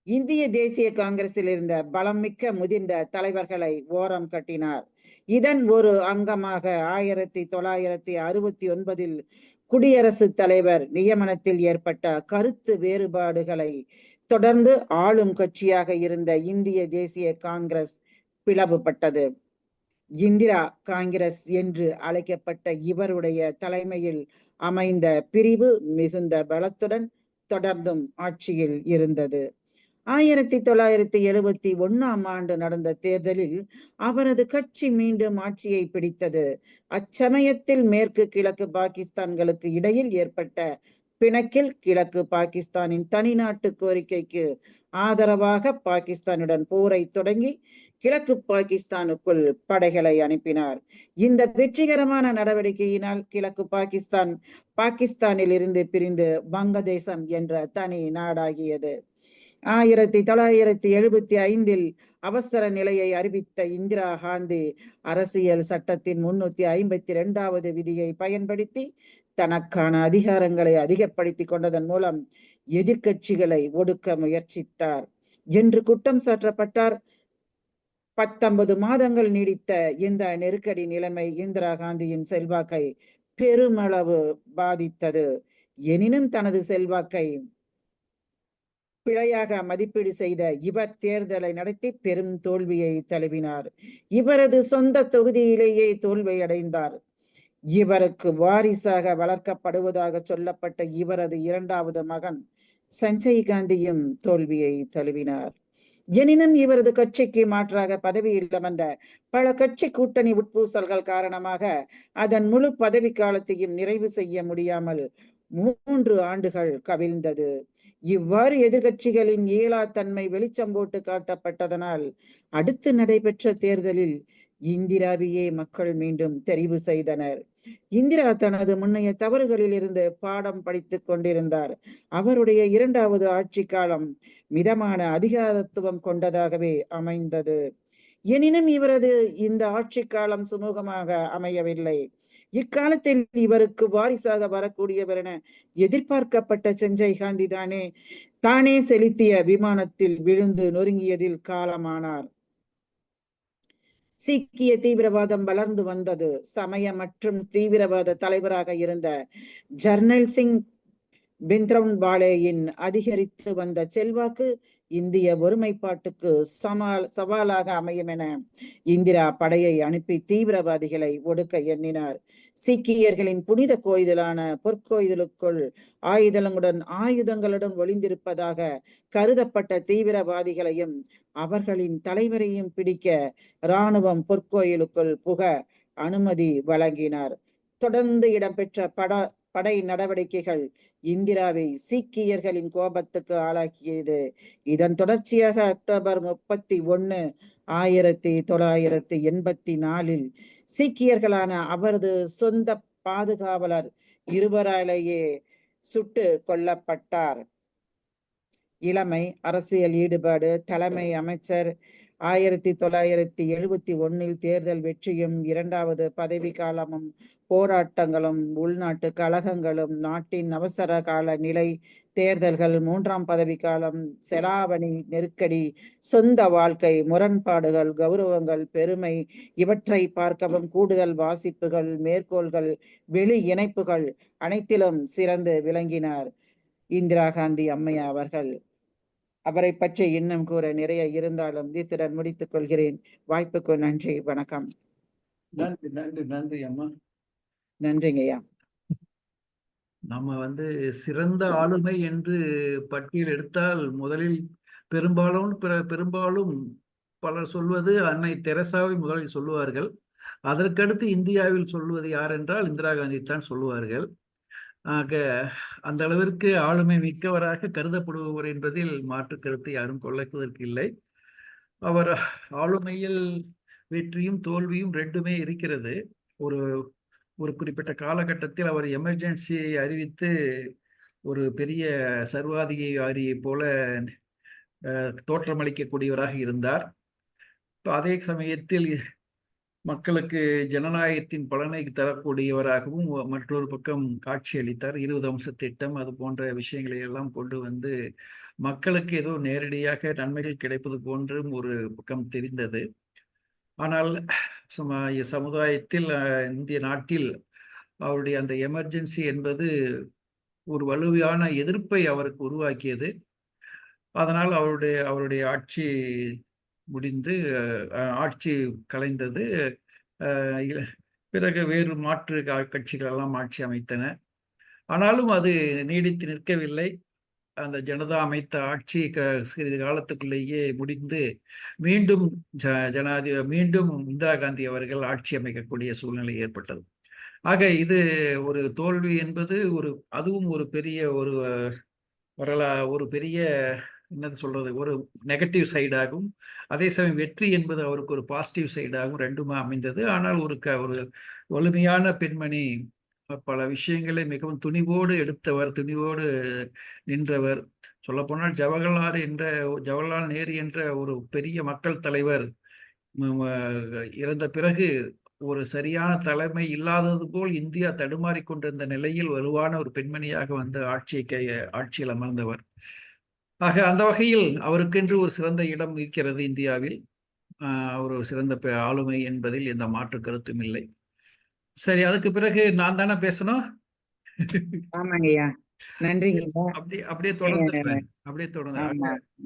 [SPEAKER 4] இந்திய தேசிய காங்கிரஸில் இருந்த பலம் மிக்க முதிர்ந்த தலைவர்களை ஓரம் கட்டினார். இதன் ஒரு அங்கமாக 1969 குடியரசுத் தலைவர் நியமனத்தில் ஏற்பட்ட கருத்து வேறுபாடுகளை தொடர்ந்து ஆளும் கட்சியாக இருந்த இந்திய தேசிய காங்கிரஸ் பிளவுபட்டது. இந்திரா காங்கிரஸ் என்று அழைக்கப்பட்ட இவருடைய தலைமையில் அமைந்த பிரிவு மிகுந்த பலத்துடன் தொடர்ந்தும் ஆட்சியில் இருந்தது. 1971 நடந்த தேர்தலில் அவரது கட்சி மீண்டும் ஆட்சியை பிடித்தது. அச்சமயத்தில் மேற்கு கிழக்கு பாகிஸ்தான்களுக்கு இடையில் ஏற்பட்ட பிணக்கில் கிழக்கு பாகிஸ்தானின் தனிநாட்டு கோரிக்கைக்கு ஆதரவாக பாகிஸ்தானுடன் போரை தொடங்கி கிழக்கு பாகிஸ்தானுக்குள் படைகளை அனுப்பினார். இந்த வெற்றிகரமான நடவடிக்கையினால் கிழக்கு பாகிஸ்தானில் இருந்து பிரிந்து வங்கதேசம் என்ற தனி நாடாகியது. 1975 அவசர நிலையை அறிவித்த இந்திரா காந்தி அரசியல் சட்டத்தின் 352வது விதியை பயன்படுத்தி தனக்கான அதிகாரங்களை அதிகப்படுத்திக் கொண்டதன் மூலம் எதிர்கட்சிகளை ஒடுக்க முயற்சித்தார் என்று குற்றம் சாட்டப்பட்டார். 19 மாதங்கள் நீடித்த இந்த நெருக்கடி நிலைமை இந்திரா காந்தியின் செல்வாக்கை பெருமளவு பாதித்தது. எனினும் தனது செல்வாக்கை பிழையாக மதிப்பீடு செய்த இவர் தேர்தலை நடத்தி பெரும் தோல்வியை தழுவினார். இவரது சொந்த தொகுதியிலேயே தோல்வி அடைந்தார். இவருக்கு வாரிசாக வளர்க்கப்படுவதாக சொல்லப்பட்ட இவரது 2வது மகன் சஞ்சய் காந்தியும் தோல்வியை தழுவினார். எனினும் இவரது கட்சிக்கு மாற்றாக பதவியில் வந்த பல கட்சி கூட்டணி உட்பூசல்கள் காரணமாக அதன் முழு பதவி காலத்தையும் நிறைவு செய்ய முடியாமல் 3 ஆண்டுகள் கவிழ்ந்தது. இவ்வாறு எதிர்கட்சிகளின் இயலாத்தன்மை வெளிச்சம் போட்டு காட்டப்பட்டதனால் அடுத்து நடைபெற்ற தேர்தலில் இந்திராவையே மக்கள் மீண்டும் தெரிவு செய்தனர். இந்திரா தனது முன்னைய தவறுகளில் இருந்து பாடம் படித்துக் கொண்டிருந்தார். அவருடைய 2வது ஆட்சி காலம் மிதமான அதிகாரத்துவம் கொண்டதாகவே அமைந்தது. எனினும் இவரது இந்த ஆட்சி காலம் சுமூகமாக அமையவில்லை. இக்காலத்தில் இவருக்கு வாரிசாக வரக்கூடியவர் என எதிர்பார்க்கப்பட்ட சஞ்சய் காந்தி தானே செலுத்திய விமானத்தில் விழுந்து நொறுங்கியதில் காலமானார். சீக்கிய தீவிரவாதம் வளர்ந்து வந்தது. சமய மற்றும் தீவிரவாத தலைவராக இருந்த ஜர்னல் சிங் பிந்த்ரன்வாலேயின் அதிகரித்து வந்த செல்வாக்கு இந்திய ஒருமைப்பாட்டுக்கு சவாலாக அமையும் என இந்திரா படையை அனுப்பி தீவிரவாதிகளை ஒடுக்க எண்ணினார். சீக்கியர்களின் புனித கோயிலான பொற்கோயிலுக்குள் ஆயுதங்களுடன் ஒளிந்திருப்பதாக கருதப்பட்ட தீவிரவாதிகளையும் அவர்களின் தலைவரையும் பிடிக்க இராணுவம் பொற்கோயிலுக்குள் புக அனுமதி வழங்கினார். தொடர்ந்து இடம்பெற்ற படை நடவடிக்கைகள் இந்திராவை சீக்கியர்களின் கோபத்துக்கு ஆளாக்கியது. இதன் தொடர்ச்சியாக அக்டோபர் 31, 1984 சீக்கியர்களான அவரது சொந்த பாதுகாவலர் இருவராலேயே சுட்டு கொல்லப்பட்டார். இளமை, அரசியல் ஈடுபாடு, தலைமை அமைச்சர், 1971 தேர்தல் வெற்றியும் 2வது பதவி காலமும் போராட்டங்களும் உள்நாட்டு கலகங்களும் நாட்டின் அவசர கால நிலை, தேர்தல்கள், 3ஆம் பதவி காலம், செலாவணி நெருக்கடி, சொந்த வாழ்க்கை முரண்பாடுகள், கௌரவங்கள், பெருமை இவற்றை பார்க்கவும் கூடுதல் வாசிப்புகள், மேற்கோள்கள், வெளி இணைப்புகள் அனைத்திலும் சிறந்து விளங்கினார் இந்திரா காந்தி அம்மையா அவர்கள். அவரை பற்றி இன்னும் கூற நிறைய இருந்தாலும் இத்துடன் முடித்துக் கொள்கிறேன். வாய்ப்புக்கு நன்றி. வணக்கம்.
[SPEAKER 2] நன்றி நன்றி நன்றி அம்மா.
[SPEAKER 4] நன்றிங்க ஐயா.
[SPEAKER 2] நம்ம சிறந்த ஆளுமை என்று பட்டியல் எடுத்தால் முதலில் பெரும்பாலும் பலர் சொல்வது அன்னை தெரசாவை முதலில் சொல்லுவார்கள். அதற்கடுத்து இந்தியாவில் சொல்வது யார் என்றால் இந்திரா காந்தி தான் சொல்லுவார்கள். ஆக அந்த அளவிற்கு ஆளுமை மிக்கவராக கருதப்படுபவர் என்பதில் மாற்று கருத்து யாரும் கொள்ளைக்குவதற்கு இல்லை. அவர் ஆளுமையில் வெற்றியும் தோல்வியும் ரெண்டுமே இருக்கிறது. ஒரு குறிப்பிட்ட காலகட்டத்தில் அவர் எமர்ஜென்சியை அறிவித்து ஒரு பெரிய சர்வாதிகாரியை போல தோற்றமளிக்கக்கூடியவராக இருந்தார். அதே சமயத்தில் மக்களுக்கு ஜனநாயகத்தின் பலனை தரக்கூடியவராகவும் மற்றொரு பக்கம் காட்சியளித்தார். 20 அம்ச திட்டம் அது போன்ற விஷயங்களை எல்லாம் கொண்டு மக்களுக்கு ஏதோ நேரடியாக நன்மைகள் கிடைப்பது போன்றும் ஒரு பக்கம் தெரிந்தது. ஆனால் சமுதாயத்தில் இந்திய நாட்டில் அவருடைய அந்த எமர்ஜென்சி என்பது ஒரு வலுவான எதிர்ப்பை அவருக்கு உருவாக்கியது. அதனால் அவருடைய ஆட்சி முடிந்து ஆட்சி கலைந்தது. பிறகு வேறு மாற்று கட்சிகள் எல்லாம் ஆட்சி அமைத்தன. ஆனாலும் அது நீடித்து நிற்கவில்லை. அந்த ஜனதா அமைத்த ஆட்சி சிறிது காலத்துக்குள்ளேயே முடிந்து மீண்டும் மீண்டும் இந்திரா காந்தி அவர்கள் ஆட்சி அமைக்கக்கூடிய சூழ்நிலை ஏற்பட்டது. ஆக இது ஒரு தோல்வி என்பது அதுவும் ஒரு பெரிய ஒரு பெரிய என்னது சொல்றது, ஒரு நெகட்டிவ் சைடாகும். அதே சமயம் வெற்றி என்பது அவருக்கு ஒரு பாசிட்டிவ் சைடாகும். ரெண்டுமா அமைந்தது. ஆனால் ஒரு வலிமையான பெண்மணி, பல விஷயங்களை மிகவும் துணிவோடு எடுத்தவர், துணிவோடு நின்றவர். சொல்லப்போனால் ஜவஹர்லால் நேரு என்ற ஒரு பெரிய மக்கள் தலைவர் இறந்த பிறகு ஒரு சரியான தலைமை இல்லாதது போல் இந்தியா தடுமாறி கொண்டிருந்த நிலையில் வலுவான ஒரு பெண்மணியாக ஆட்சியில் அமர்ந்தவர். ஆக அந்த வகையில் அவருக்கென்று ஒரு சிறந்த இடம் இருக்கிறது இந்தியாவில். ஒரு சிறந்த ஆளுமை என்பதில் எந்த மாற்று கருத்தும் இல்லை. சரி, அதுக்கு பிறகு நான் தானே பேசணும்.
[SPEAKER 4] ஆமாங்கய்யா, நன்றிங்க.
[SPEAKER 2] அப்படியே தொடர்ந்து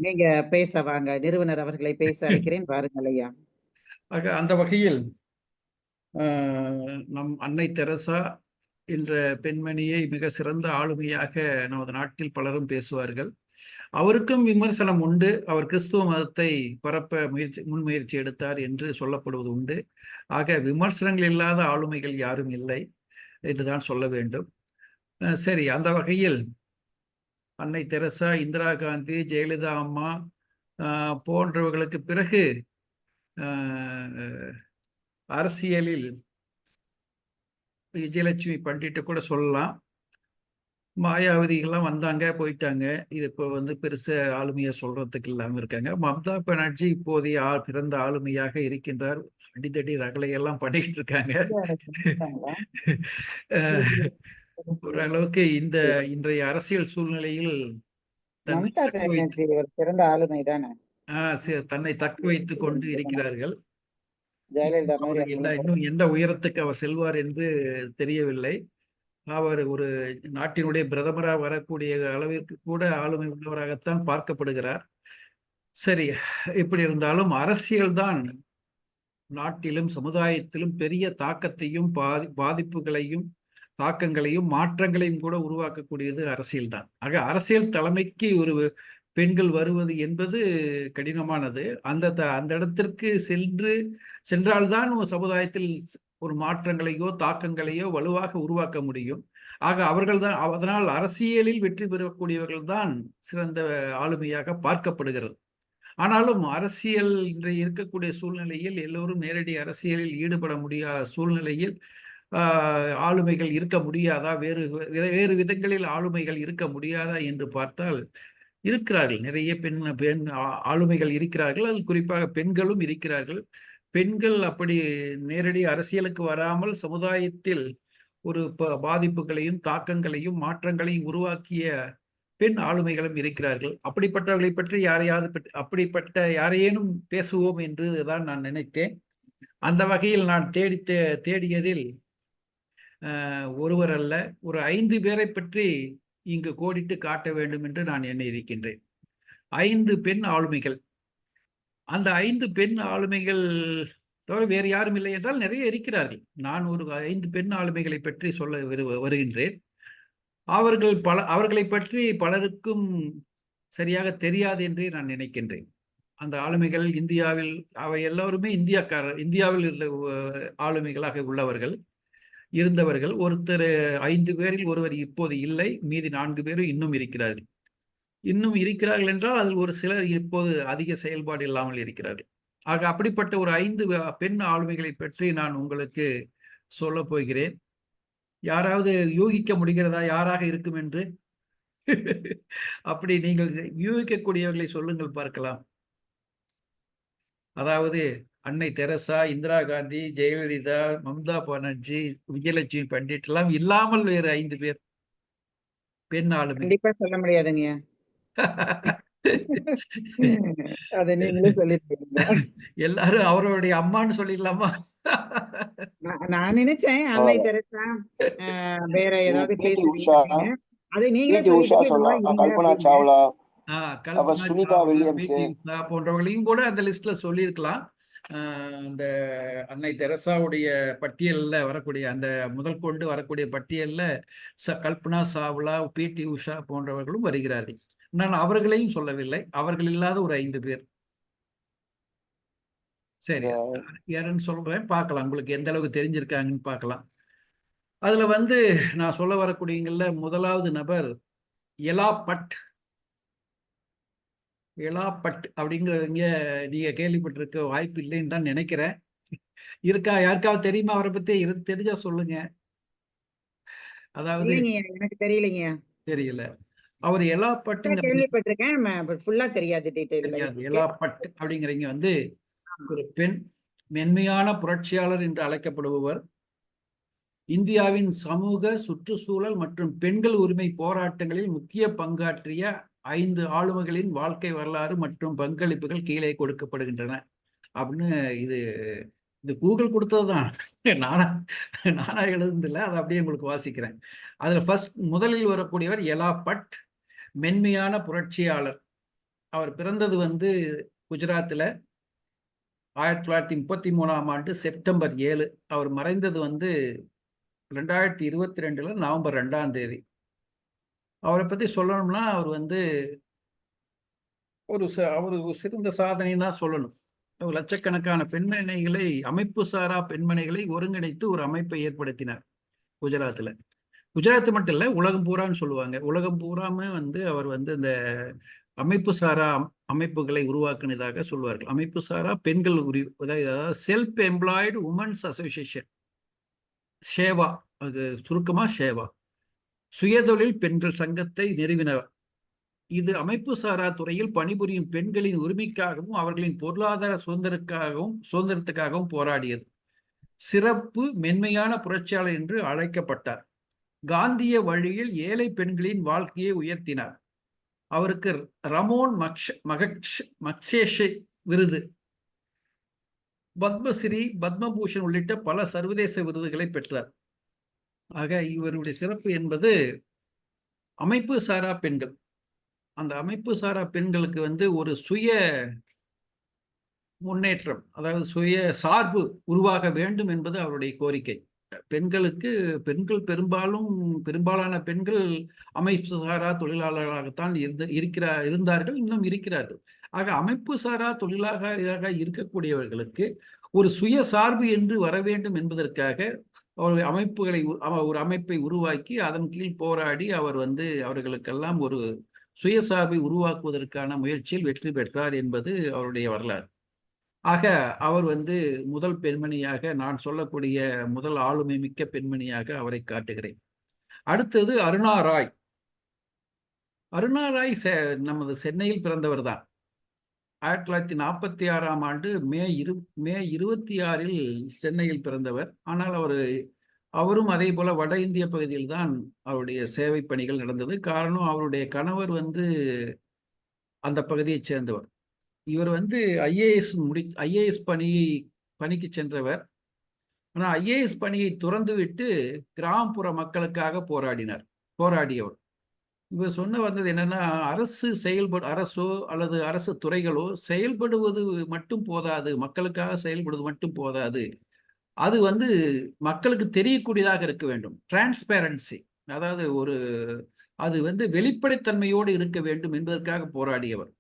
[SPEAKER 4] நீங்க பேச வாங்க. நிறுவனர் அவர்களை பேச அழைக்கிறேன். வாருங்கள் ஐயா.
[SPEAKER 2] ஆக அந்த வகையில் நம் அன்னை தெரசா என்ற பெண்மணியை மிக சிறந்த ஆளுமையாக நமது நாட்டில் பலரும் பேசுவார்கள். அவருக்கும் விமர்சனம் உண்டு. அவர் கிறிஸ்துவ மதத்தை பரப்ப முன்முயற்சி எடுத்தார் என்று சொல்லப்படுவது உண்டு. ஆக விமர்சனங்கள் இல்லாத ஆளுமைகள் யாரும் இல்லை என்றுதான் சொல்ல வேண்டும். சரி, அந்த வகையில் அன்னை தெரசா, இந்திரா காந்தி, ஜெயலலிதா அம்மா போன்றவர்களுக்கு பிறகு அரசியலில் விஜயலட்சுமி பண்டிட்டு கூட சொல்லலாம். மாயாவதிகள்லாம் வந்தாங்க, போயிட்டாங்க. இது இப்போ பெருசா ஆளுமையா சொல்றதுக்கு இல்லாம இருக்காங்க. மம்தா பானர்ஜி இப்போதைய பிறந்த ஆளுமையாக இருக்கின்றார். அடித்தடி ரகலையெல்லாம் பண்ணிட்டு இருக்காங்க. ஓரளவுக்கு இன்றைய அரசியல் சூழ்நிலையில் தன்னை தக்க வைத்துக் கொண்டு இருக்கிறார்கள். இன்னும் எந்த உயரத்துக்கு அவர் செல்வார் என்று தெரியவில்லை. அவர் ஒரு நாட்டினுடைய பிரதமராக வரக்கூடிய அளவிற்கு கூட ஆளுமை உள்ளவராகத்தான் பார்க்கப்படுகிறார். சரி, எப்படி இருந்தாலும் அரசியல் தான் நாட்டிலும் சமுதாயத்திலும் பெரிய தாக்கத்தையும் பாதிப்புகளையும் தாக்கங்களையும் மாற்றங்களையும் கூட உருவாக்கக்கூடியது அரசியல் தான். ஆக அரசியல் தலைமைக்கு ஒரு பெண்கள் வருவது என்பது கடினமானது. அந்த இடத்திற்கு சென்றால்தான் ஒரு சமுதாயத்தில் ஒரு மாற்றங்களையோ தாக்கங்களையோ வலுவாக உருவாக்க முடியும். ஆக அவர்கள்தான், அதனால் அரசியலில் வெற்றி பெறக்கூடியவர்கள் தான் சிறந்த ஆளுமையாக பார்க்கப்படுகிறது. ஆனாலும் அரசியல் இன்றைய இருக்கக்கூடிய சூழ்நிலையில் எல்லோரும் நேரடி அரசியலில் ஈடுபட முடியாத சூழ்நிலையில் ஆளுமைகள் இருக்க முடியாதா, வேறு விதங்களில் ஆளுமைகள் இருக்க முடியாதா என்று பார்த்தால் இருக்கிறார்கள். நிறைய பெண் ஆளுமைகள் இருக்கிறார்கள். அதில் குறிப்பாக பெண்களும் இருக்கிறார்கள். பெண்கள் அப்படி நேரடி அரசியலுக்கு வராமல் சமுதாயத்தில் ஒரு பாதிப்புகளையும் தாக்கங்களையும் மாற்றங்களையும் உருவாக்கிய பெண் ஆளுமைகளும் இருக்கிறார்கள். அப்படிப்பட்டவர்களை பற்றி அப்படிப்பட்ட யாரையேனும் பேசுவோம் என்று தான் நான் நினைத்தேன். அந்த வகையில் நான் தேடியதில் ஒருவர் அல்ல, ஒரு 5 பேரை பற்றி இங்கு கோடிட்டு காட்ட வேண்டும் என்று நான் எண்ணி இருக்கின்றேன். 5 பெண் ஆளுமைகள். அந்த 5 பெண் ஆளுமைகள் தவிர வேறு யாரும் இல்லை என்றால் நிறைய இருக்கிறார்கள். நான் ஒரு 5 பெண் ஆளுமைகளை பற்றி சொல்ல வருகின்றேன். அவர்களை பற்றி பலருக்கும் சரியாக தெரியாது என்றே நான் நினைக்கின்றேன். அந்த ஆளுமைகள் அவை எல்லோருமே இந்தியாவில் ஆளுமைகளாக இருந்தவர்கள். ஒருத்தர் 5 பேரில் ஒருவர் இப்போது இல்லை, மீதி 4 பேரும் இன்னும் இருக்கிறார்கள் என்றால் அதில் ஒரு சிலர் இப்போது அதிக செயல்பாடு இல்லாமல் இருக்கிறார்கள். ஆக அப்படிப்பட்ட ஒரு 5 பெண் ஆளுமைகளை பற்றி நான் உங்களுக்கு சொல்ல போகிறேன். யாராவது யூகிக்க முடிகிறதா யாராக இருக்கும் என்று? அப்படி நீங்கள் யூகிக்கக்கூடியவர்களை சொல்லுங்கள் பார்க்கலாம். அதாவது அன்னை தெரசா, இந்திரா காந்தி, ஜெயலலிதா, மம்தா பானர்ஜி, விஜயலட்சுமி பண்டிட் எல்லாம் இல்லாமல் வேறு 5 பேர் பெண் ஆளுமை.
[SPEAKER 4] கண்டிப்பா சொல்ல முடியாதுங்க. அதை நீங்களே சொல்லிருக்கீங்க.
[SPEAKER 2] எல்லாரும் அவருடைய அம்மான்னு சொல்லிடலாமா?
[SPEAKER 4] நான் நினைச்சேன் அன்னை தெரசா, வேற ஏதாவது பேசுவீங்க. அதை நீங்களே
[SPEAKER 5] கல்பனா சாவ்லா,
[SPEAKER 2] சுனிதா வில்லியம்ஸ் போன்றவர்களையும் கூட அந்த லிஸ்ட்ல சொல்லியிருக்கலாம். அந்த அன்னை தெரசாவுடைய பட்டியல்ல வரக்கூடிய அந்த முதல் கொண்டு வரக்கூடிய பட்டியல்ல கல்பனா சாவ்லா, PT உஷா போன்றவர்களும் வருகிறார்கள். நான் அவர்களையும் சொல்லவில்லை, அவர்கள் இல்லாத ஒரு 5 பேர். சரி, யாருன்னு சொல்றேன், பார்க்கலாம் உங்களுக்கு எந்த அளவுக்கு தெரிஞ்சிருக்காங்கன்னு பார்க்கலாம். அதுல நான் சொல்ல வரக்கூடியவங்கள முதலாவது நபர் எலா பட். எலா பட் அப்படிங்கிறவங்க நீங்க கேள்விப்பட்டிருக்க வாய்ப்பு இல்லைன்னு தான் நினைக்கிறேன். யாருக்காவது தெரியுமா அவரை பத்தி? தெரிஞ்சா சொல்லுங்க. அதாவது
[SPEAKER 4] எனக்கு தெரியலைங்க.
[SPEAKER 2] தெரியல. அவர் எலா பட்
[SPEAKER 4] கேள்விப்பட்டிருக்கேன், ஃபுல்லா தெரியாது, டீடைல்.
[SPEAKER 2] எலா பட் அப்படிங்கிறவங்க ஒரு பெண், மென்மையான புரட்சியாளர் என்று அழைக்கப்படுபவர். இந்தியாவின் சமூக, சுற்றுச்சூழல் மற்றும் பெண்கள் உரிமை போராட்டங்களில் முக்கிய பங்காற்றிய 5 ஆளுமைகளின் வாழ்க்கை வரலாறு மற்றும் பங்களிப்புகள் கீழே கொடுக்கப்படுகின்றன அப்படின்னு இது கூகுள் கொடுத்ததுதான், நானா எழுதுதில்லை. அதை அப்படியே உங்களுக்கு வாசிக்கிறேன். அதுல முதலில் வரக்கூடியவர் எலா பட், மென்மையான புரட்சியாளர். அவர் பிறந்தது குஜராத்தில் 1933ஆம் ஆண்டு செப்டம்பர் 7. அவர் மறைந்தது 2022 நவம்பர் 2ஆம் தேதி. அவரை பத்தி சொல்லணும்னா அவர் ஒரு சிறந்த சாதனை தான் சொல்லணும். லட்சக்கணக்கான பெண்மணிகளை, அமைப்பு சாரா பெண்மணிகளை ஒருங்கிணைத்து ஒரு அமைப்பை ஏற்படுத்தினார் குஜராத்தில். குஜராத் மட்டும் இல்லை, உலகம் பூரான்னு சொல்லுவாங்க. உலகம் பூராமே அவர் இந்த அமைப்பு சாரா அமைப்புகளை உருவாக்குனதாக சொல்வார்கள். அமைப்பு சாரா பெண்கள் அதாவது செல்ஃப் எம்ப்ளாய்டு உமன்ஸ் அசோசியேஷன், ஷேவா, அது சுருக்கமா ஷேவா, சுயதொழில் பெண்கள் சங்கத்தை நிறுவினவர். இது அமைப்பு சாரா துறையில் பணிபுரியும் பெண்களின் உரிமைக்காகவும் அவர்களின் பொருளாதார சுதந்திரத்துக்காகவும் போராடியது. சிறப்பு மென்மையான புரட்சியாளர் என்று அழைக்கப்பட்டார். காந்திய வழியில் ஏழை பெண்களின் வாழ்க்கையை உயர்த்தினார். அவருக்கு ரமோன் மக்சேஷே விருது, பத்மஸ்ரீ, பத்மபூஷன் உள்ளிட்ட பல சர்வதேச விருதுகளை பெற்றார். ஆக இவருடைய சிறப்பு என்பது அமைப்பு சாரா பெண்கள். அந்த அமைப்பு சாரா பெண்களுக்கு வந்து ஒரு சுய முன்னேற்றம், அதாவது சுய சார்பு உருவாக வேண்டும் என்பது அவருடைய கோரிக்கை. பெண்கள் பெரும்பாலான பெண்கள் அமைப்பு சாரா தொழிலாளர்களாகத்தான் இருந்தார்கள், இன்னும் இருக்கிறார்கள். ஆக அமைப்பு சாரா தொழிலாளராக இருக்கக்கூடியவர்களுக்கு ஒரு சுய சார்பு என்று வர வேண்டும் என்பதற்காக ஒரு அமைப்பை உருவாக்கி அதன் கீழ் போராடி அவர் வந்து அவர்களுக்கெல்லாம் ஒரு சுயசார்பை உருவாக்குவதற்கான முயற்சியில் வெற்றி பெற்றார் என்பது அவருடைய வரலாறு. ஆக அவர் வந்து முதல் பெண்மணியாக, நான் சொல்லக்கூடிய முதல் ஆளுமை மிக்க பெண்மணியாக அவரை காட்டுகிறேன். அடுத்தது அருணா ராய். அருணா ராய் நமது சென்னையில் பிறந்தவர் தான். 1946ஆம் ஆண்டு மே 26 சென்னையில் பிறந்தவர். ஆனால் அவரும் அதே போல வட இந்திய பகுதியில் தான் அவருடைய சேவை பணிகள் நடந்தது. காரணம், அவருடைய கணவர் வந்து அந்த பகுதியைச் சேர்ந்தவர். இவர் வந்து ஐஏஎஸ் பணிக்கு சென்றவர். ஆனால் ஐஏஎஸ் பணியை துறந்துவிட்டு கிராமப்புற மக்களுக்காக போராடியவர். இவர் வந்தது என்னன்னா, அரசோ அல்லது அரசு துறைகளோ செயல்படுவது மட்டும் போதாது, மக்களுக்காக செயல்படுவது மட்டும் போதாது, அது வந்து மக்களுக்கு தெரியக்கூடியதாக இருக்க வேண்டும். டிரான்ஸ்பேரன்சி, அதாவது அது வந்து வெளிப்படைத்தன்மையோடு இருக்க வேண்டும் என்பதற்காக போராடியவர்.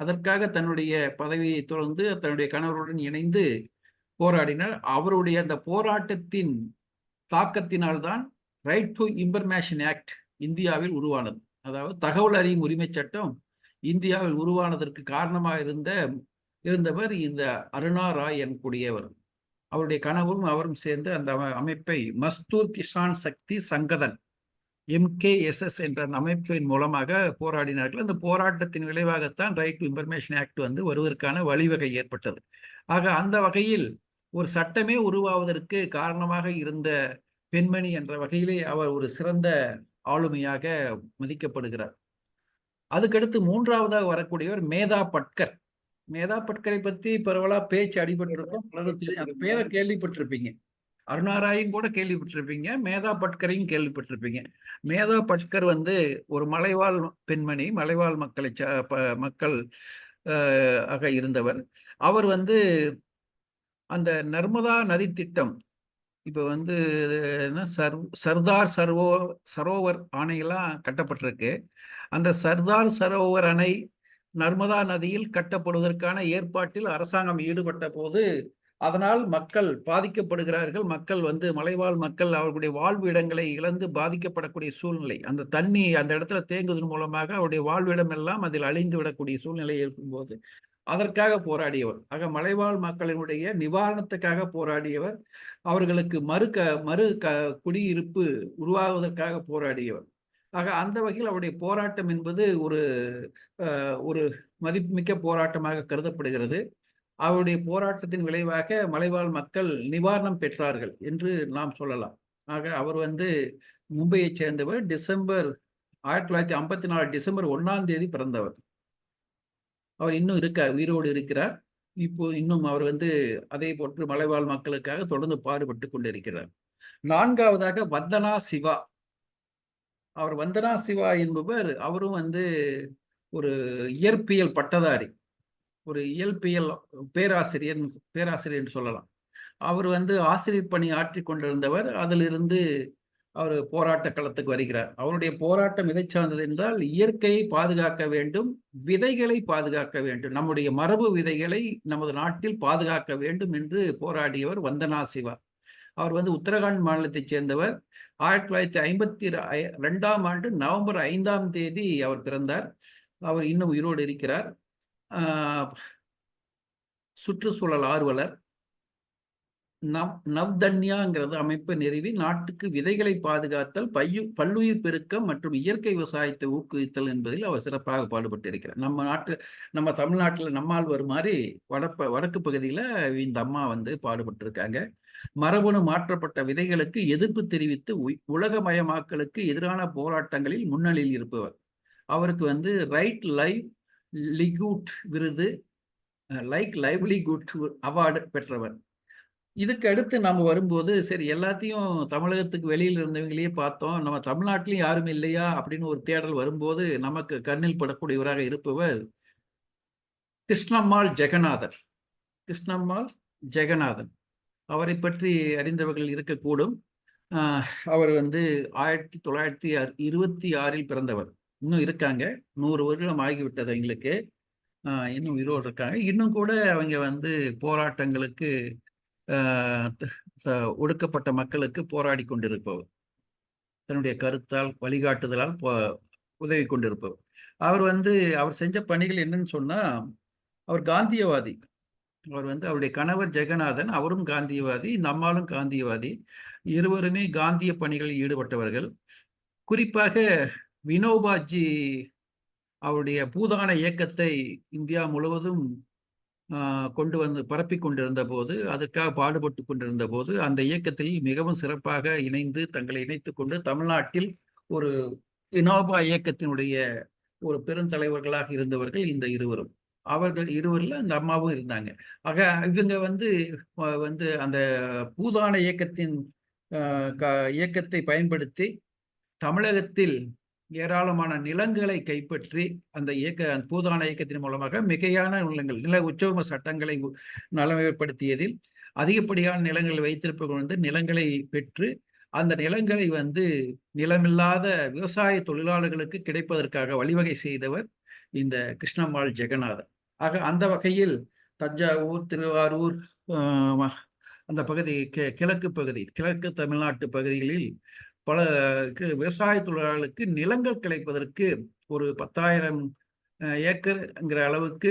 [SPEAKER 2] அதற்காக தன்னுடைய பதவியை தொடர்ந்து தன்னுடைய கணவருடன் இணைந்து போராடினார். அவருடைய அந்த போராட்டத்தின் தாக்கத்தினால்தான் ரைட் டு இன்ஃபர்மேஷன் ஆக்ட் இந்தியாவில் உருவானது. அதாவது தகவல் அறியும் உரிமை சட்டம் இந்தியாவில் உருவானதற்கு காரணமாக இருந்தவர் இந்த அருணா ராய் எனக்கூடியவர். அவருடைய கணவரும் அவரும் சேர்ந்து அந்த அமைப்பை மஸ்தூர் கிசான் சக்தி சங்கதன், MKSS என்ற அமைப்பின் மூலமாக போராடினார்கள். அந்த போராட்டத்தின் விளைவாகத்தான் ரைட் டு இன்ஃபர்மேஷன் ஆக்ட் வந்து வருவதற்கான வழிவகை ஏற்பட்டது. ஆக அந்த வகையில் ஒரு சட்டமே உருவாவதற்கு காரணமாக இருந்த பெண்மணி என்ற வகையிலே அவர் ஒரு சிறந்த ஆளுமையாக மதிக்கப்படுகிறார். அதுக்கடுத்து மூன்றாவதாக வரக்கூடியவர் மேதா பட்கர். மேதா பட்கரை பற்றி பரவலா பேச்சு அடிபட்டிருக்கும், அந்த பேரை கேள்விப்பட்டிருப்பீங்க. அருணா ராயும் கூட கேள்விப்பட்டிருப்பீங்க, மேதா பட்கரையும் கேள்விப்பட்டிருப்பீங்க. மேதா பட்கர் வந்து ஒரு மலைவாழ் பெண்மணி, மலைவாழ் மக்கள் ஆக இருந்தவர். அவர் வந்து அந்த நர்மதா நதி திட்டம், இப்போ வந்து சர்தார் சரோவர் அணையெல்லாம் கட்டப்பட்டிருக்கு. அந்த சர்தார் சரோவர் அணை நர்மதா நதியில் கட்டப்படுவதற்கான ஏற்பாட்டில் அரசாங்கம் ஈடுபட்ட போது அதனால் மக்கள் பாதிக்கப்படுகிறார்கள். மக்கள் வந்து மலைவாழ் மக்கள் அவர்களுடைய வாழ்விடங்களை இழந்து பாதிக்கப்படக்கூடிய சூழ்நிலை, அந்த தண்ணி அந்த இடத்துல தேங்குவதன் மூலமாக அவருடைய வாழ்விடம் எல்லாம் அதில் அழிந்து விடக்கூடிய சூழ்நிலை இருக்கும்போது அதற்காக போராடியவர். ஆக மலைவாழ் மக்களினுடைய நிவாரணத்துக்காக போராடியவர். அவர்களுக்கு மறு குடியிருப்பு உருவாவதற்காக போராடியவர். ஆக அந்த வகையில் அவருடைய போராட்டம் என்பது ஒரு மதிப்புமிக்க போராட்டமாக கருதப்படுகிறது. அவருடைய போராட்டத்தின் விளைவாக மலைவாழ் மக்கள் நிவாரணம் பெற்றார்கள் என்று நாம் சொல்லலாம். ஆக அவர் வந்து மும்பையைச் சேர்ந்தவர். 1954 டிசம்பர் 1 பிறந்தவர். அவர் இன்னும் உயிரோடு இருக்கிறார். இப்போ இன்னும் அவர் வந்து அதே போன்று மலைவாழ் மக்களுக்காக தொடர்ந்து பாடுபட்டு கொண்டிருக்கிறார். நான்காவதாக வந்தனா சிவா. வந்தனா சிவா என்பவர் அவரும் வந்து ஒரு இயற்பியல் பட்டதாரி, ஒரு இயற்பியல் பேராசிரியர் சொல்லலாம். அவர் வந்து ஆசிரியர் பணி ஆற்றி கொண்டிருந்தவர். அதிலிருந்து அவர் போராட்ட களத்துக்கு வருகிறார். அவருடைய போராட்டம் எதை சார்ந்தது என்றால், இயற்கையை பாதுகாக்க வேண்டும், விதைகளை பாதுகாக்க வேண்டும், நம்முடைய மரபு விதைகளை நமது நாட்டில் பாதுகாக்க வேண்டும் என்று போராடியவர் வந்தனா சிவா. அவர் வந்து உத்தரகாண்ட் மாநிலத்தைச் சேர்ந்தவர். 1952ஆம் ஆண்டு நவம்பர் 5 அவர் பிறந்தார். அவர் இன்னும் உயிரோடு இருக்கிறார். சுற்றுச்சூழல் ஆர்வலர். நவ்தன்யாங்கிறது அமைப்பை நிறுவி நாட்டுக்கு விதைகளை பாதுகாத்தல், பல்லுயிர் பெருக்கம் மற்றும் இயற்கை விவசாயத்தை ஊக்குவித்தல் என்பதில் அவர் சிறப்பாக பாடுபட்டு இருக்கிறார். நம்ம தமிழ்நாட்டில் நம்மாழ்வார் மாதிரி வடக்கு பகுதியில் இந்த அம்மா வந்து பாடுபட்டு இருக்காங்க. மரபணு மாற்றப்பட்ட விதைகளுக்கு எதிர்ப்பு தெரிவித்து உலகமயமாக்கலுக்கு எதிரான போராட்டங்களில் முன்னணியில் இருப்பவர். அவருக்கு வந்து ரைட் லைவ்லிகுட் விருது, லைவ்லிகுட் அவார்டு பெற்றவர். இதுக்கு அடுத்து நம்ம வரும்போது சரி எல்லாத்தையும் தமிழகத்துக்கு வெளியில இருந்தவங்களையே பார்த்தோம், நம்ம தமிழ்நாட்டிலும் யாரும் இல்லையா அப்படின்னு ஒரு தேடல் வரும்போது நமக்கு கண்ணில் படக்கூடியவராக இருப்பவர் கிருஷ்ணம்மாள் ஜெகநாதன். கிருஷ்ணம்மாள் ஜெகநாதன் அவரை பற்றி அறிந்தவர்கள் இருக்கக்கூடும். அவர் வந்து 1926 பிறந்தவர். இன்னும் இருக்காங்க. 100 வருடம் ஆகிவிட்டது அவங்களுக்கு. இன்னும் உயிரோடு இருக்காங்க. இன்னும் கூட அவங்க வந்து போராட்டங்களுக்கு ஒடுக்கப்பட்ட மக்களுக்கு போராடி கொண்டிருப்பவர். தன்னுடைய கருத்தால் வழிகாட்டுதலால் உதவி கொண்டிருப்பவர். அவர் வந்து அவர் செஞ்ச பணிகள் என்னன்னு சொன்னா, அவர் காந்தியவாதி. அவர் வந்து அவருடைய கணவர் ஜெகநாதன், அவரும் காந்தியவாதி, இந்த அம்மாளும் காந்தியவாதி. இருவருமே காந்திய பணிகளில் ஈடுபட்டவர்கள். குறிப்பாக வினோபாஜி அவருடைய பூதான இயக்கத்தை இந்தியா முழுவதும் கொண்டு வந்து பரப்பி கொண்டிருந்த போது, அதற்காக பாடுபட்டு கொண்டிருந்த போது, அந்த இயக்கத்தில் மிகவும் சிறப்பாக இணைந்து தங்களை இணைத்துக் கொண்டு தமிழ்நாட்டில் ஒரு வினோபா இயக்கத்தினுடைய ஒரு பெருந்தலைவர்களாக இருந்தவர்கள் இந்த இருவரும். அவர்கள் இருவரில் அந்த அம்மாவும் இருந்தாங்க. ஆக இவங்க வந்து வந்து அந்த பூதான இயக்கத்தின் இயக்கத்தை பயன்படுத்தி தமிழகத்தில் ஏராளமான நிலங்களை கைப்பற்றி அந்த பூதான இயக்கத்தின் மூலமாக மிகையான நிலங்கள், நில உச்சோர்ம சட்டங்களை நடைமுறைப்படுத்தியதில் அதிகப்படியான நிலங்களை வைத்திருப்பவர்கள் வந்து நிலங்களை பெற்று அந்த நிலங்களை வந்து நிலமில்லாத விவசாய தொழிலாளர்களுக்கு கிடைப்பதற்காக வழிவகை செய்தவர் இந்த கிருஷ்ணம்மாள் ஜெகநாதன். ஆக அந்த வகையில் தஞ்சாவூர், திருவாரூர், அந்த பகுதி கிழக்கு பகுதி, கிழக்கு தமிழ்நாட்டு பகுதிகளில் பல விவசாய தொழிலாளர்களுக்கு நிலங்கள் கிடைப்பதற்கு ஒரு 10,000 ஏக்கர்ங்கிற அளவுக்கு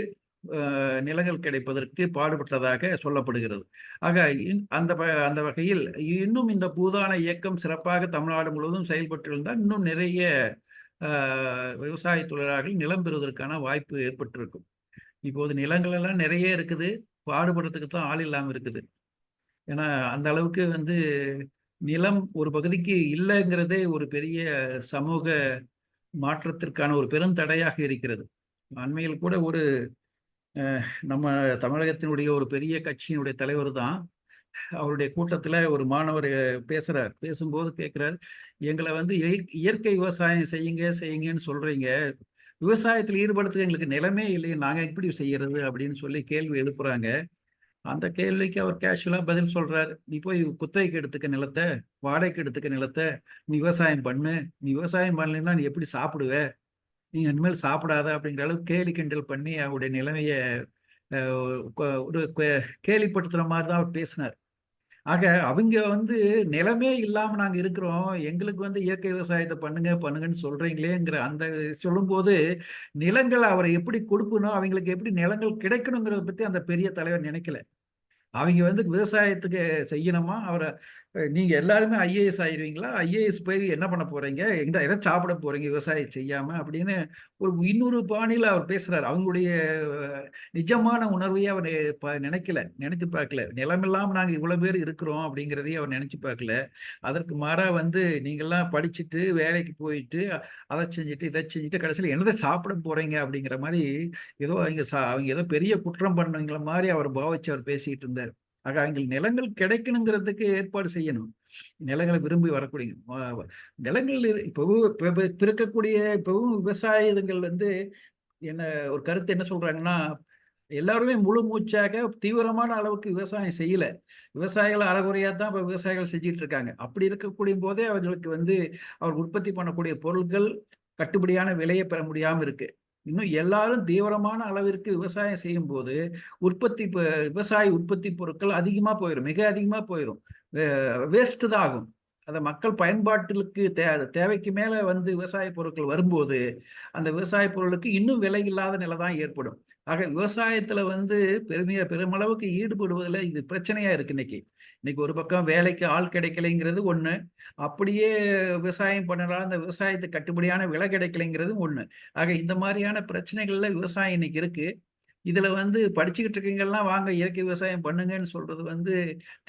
[SPEAKER 2] நிலங்கள் கிடைப்பதற்கு பாடுபட்டதாக சொல்லப்படுகிறது. ஆக அந்த வகையில் இன்னும் இந்த பூதான இயக்கம் சிறப்பாக தமிழ்நாடு முழுவதும் செயல்பட்டு இருந்தால் இன்னும் நிறைய விவசாய தொழிலாளர்கள் நிலம் பெறுவதற்கான வாய்ப்பு ஏற்பட்டிருக்கும். இப்போது நிலங்கள் எல்லாம் நிறைய இருக்குது, பாடுபடுறதுக்கு தான் ஆள் இல்லாமல் இருக்குது. ஏன்னா அந்த அளவுக்கு வந்து நிலம் ஒரு பகுதிக்கு இல்லைங்கிறதே ஒரு பெரிய சமூக மாற்றத்திற்கான ஒரு பெருந்தடையாக இருக்கிறது. அண்மையில் கூட ஒரு நம்ம தமிழகத்தினுடைய ஒரு பெரிய கட்சியினுடைய தலைவர் தான் அவருடைய கூட்டத்துல ஒரு மாணவர் பேசுறார். பேசும்போது கேட்கிறார், எங்களை வந்து இயற்கை விவசாயம் செய்யுங்கன்னு சொல்றீங்க, விவசாயத்தில் ஈடுபடுறதுக்கு எங்களுக்கு நிலமே இல்லையே, நாங்க எப்படி செய்யறது அப்படின்னு சொல்லி கேள்வி எழுப்புறாங்க. அந்த கேள்விக்கு அவர் கேஷுவலா பதில் சொல்றாரு, நீ போய் குத்தகைக்கு எடுத்துக்க நிலத்தை, வாடகைக்கு எடுத்துக்க நிலத்தை, நீ விவசாயம் பண்ணு, நீ விவசாயம் பண்ணலைன்னா நீ எப்படி சாப்பிடுவ, நீ இனிமேல் சாப்பிடாத அப்படிங்கிற அளவுக்கு கேலி கிண்டல் பண்ணி அவருடைய நிலைமைய ஒரு கேலிப்படுத்துற மாதிரி தான் அவர் பேசினார். ஆக அவங்க வந்து நிலமே இல்லாம நாங்க இருக்கிறோம், எங்களுக்கு வந்து இயற்கை விவசாயத்தை பண்ணுங்கன்னு சொல்றீங்களேங்கிற அந்த சொல்லும்போது நிலங்கள் அவரை எப்படி கொடுக்கணும், அவங்களுக்கு எப்படி நிலங்கள் கிடைக்கணுங்கிறத பத்தி அந்த பெரிய தலைவர் நினைக்கல. அவங்க வந்து விவசாயத்துக்கு செய்யணுமா, அவரை நீங்க எல்லாருமே ஐஏஎஸ் ஆயிருவீங்களா, ஐஏஎஸ் போய் என்ன பண்ண போறீங்க, எதை சாப்பிட போறீங்க விவசாயம் செய்யாம அப்படின்னு ஒரு இன்னொரு பாணியில அவர் பேசுறாரு. அவங்களுடைய நிஜமான உணர்வையே அவர் நினைச்சு பார்க்கல. நிலமில்லாம நாங்க இவ்வளவு பேர் இருக்கிறோம் அப்படிங்கிறதையே அவர் நினைச்சு பார்க்கல. அதற்கு மாறா வந்து நீங்கெல்லாம் படிச்சுட்டு வேலைக்கு போயிட்டு அதை செஞ்சுட்டு இதை செஞ்சுட்டு கடைசியில் என்னதை சாப்பிட போறீங்க அப்படிங்கிற மாதிரி ஏதோ அவங்க ஏதோ பெரிய குற்றம் பண்ணவங்கள மாதிரி அவர் பாவிச்சு அவர் பேசிட்டு இருந்தார். ஆக அவங்களுக்கு நிலங்கள் கிடைக்கணுங்கிறதுக்கு ஏற்பாடு செய்யணும். நிலங்களை விரும்பி வரக்கூடிய நிலங்கள் இப்பவும் இருக்கக்கூடிய இப்பவும் விவசாயிகள் வந்து என்ன ஒரு கருத்து என்ன சொல்றாங்கன்னா, எல்லாருமே முழு மூச்சாக தீவிரமான அளவுக்கு விவசாயம் செய்யல, விவசாயிகள் அறகுறையா தான் இப்ப விவசாயிகள் செஞ்சுட்டு இருக்காங்க. அப்படி இருக்கக்கூடிய போதே அவர்களுக்கு வந்து அவர் உற்பத்தி பண்ணக்கூடிய பொருட்கள் கட்டுப்படியான விலையை பெற முடியாம இருக்கு. இன்னும் எல்லாரும் தீவிரமான அளவிற்கு விவசாயம் செய்யும் போது விவசாய உற்பத்தி பொருட்கள் அதிகமா போயிடும், மிக அதிகமா போயிடும், வேஸ்ட் தான் ஆகும். அந்த மக்கள் பயன்பாட்டிற்கு தேவைக்கு மேல வந்து விவசாய பொருட்கள் வரும்போது அந்த விவசாய பொருளுக்கு இன்னும் விலை இல்லாத நிலை தான் ஏற்படும். ஆக விவசாயத்துல வந்து பெருமளவுக்கு ஈடுபடுவதில் இது பிரச்சனையா இருக்கு. இன்னைக்கு ஒரு பக்கம் வேலைக்கு ஆள் கிடைக்கலைங்கிறது ஒண்ணு, அப்படியே விவசாயம் பண்ணலாம் அந்த விவசாயத்துக்கு கட்டுப்படியான விலை கிடைக்கலைங்கிறது ஒண்ணு. ஆக இந்த மாதிரியான பிரச்சனைகள்ல விவசாயம் இன்னைக்கு இருக்கு. இதுல வந்து படிச்சுக்கிட்டு இருக்கீங்கலாம் வாங்க இயற்கை விவசாயம் பண்ணுங்கன்னு சொல்றது வந்து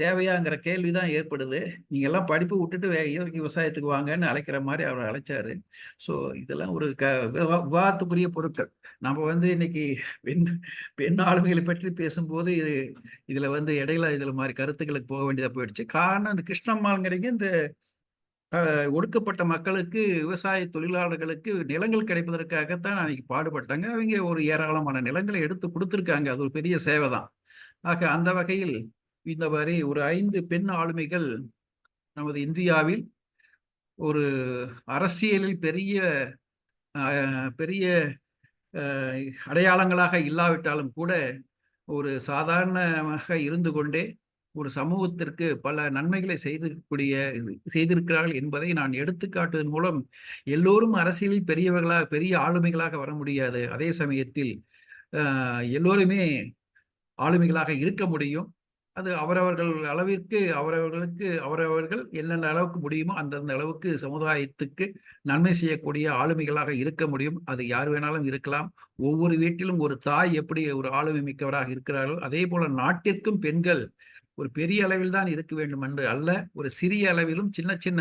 [SPEAKER 2] தேவையாங்கிற கேள்விதான் ஏற்படுது. நீங்க எல்லாம் படிப்பு விட்டுட்டு இயற்கை விவசாயத்துக்கு வாங்கன்னு அழைக்கிற மாதிரி அவர் அழைச்சாரு. ஸோ இதெல்லாம் ஒரு விவாதத்துக்குரிய பொருட்கள். நம்ம வந்து இன்னைக்கு பெண் பெண் ஆளுமைகளை பற்றி பேசும்போது இதுல வந்து இடையில இதுல மாதிரி கருத்துக்களுக்கு போக வேண்டியதா போயிடுச்சு. காரணம் இந்த கிருஷ்ணம்மாள்ங்கிறீங்க இந்த ஒடுக்கப்பட்ட மக்களுக்கு, விவசாய தொழிலாளர்களுக்கு நிலங்கள் கிடைப்பதற்காகத்தான் அன்னைக்கு பாடுபட்டாங்க. அவங்க ஒரு ஏராளமான நிலங்களை எடுத்து கொடுத்துருக்காங்க. அது ஒரு பெரிய சேவை தான். ஆக அந்த வகையில் இந்த மாதிரி ஒரு 5 பெண் ஆளுமைகள் நமது இந்தியாவில் ஒரு அரசியலில் பெரிய பெரிய அடையாளங்களாக இல்லாவிட்டாலும் கூட ஒரு சாதாரணமாக இருந்து கொண்டே ஒரு சமூகத்திற்கு பல நன்மைகளை செய்திருக்கிறார்கள் என்பதை நான் எடுத்துக்காட்டுவதன் மூலம் எல்லோரும் அரசியலில் பெரியவர்களாக பெரிய ஆளுமைகளாக வர முடியாது. அதே சமயத்தில் எல்லோருமே ஆளுமைகளாக இருக்க முடியும். அது அவரவர்கள் அளவிற்கு அவரவர்கள் என்னென்ன அளவுக்கு முடியுமோ அந்தந்த அளவுக்கு சமுதாயத்துக்கு நன்மை செய்யக்கூடிய ஆளுமைகளாக இருக்க முடியும். அது யார் வேணாலும் இருக்கலாம். ஒவ்வொரு வீட்டிலும் ஒரு தாய் எப்படி ஒரு ஆளுமை மிக்கவராக இருக்கிறார்கள், அதே போல நாட்டிற்கும் பெண்கள் ஒரு பெரிய அளவில் தான் இருக்க வேண்டும் என்று அல்ல, ஒரு சிறிய அளவிலும் சின்ன சின்ன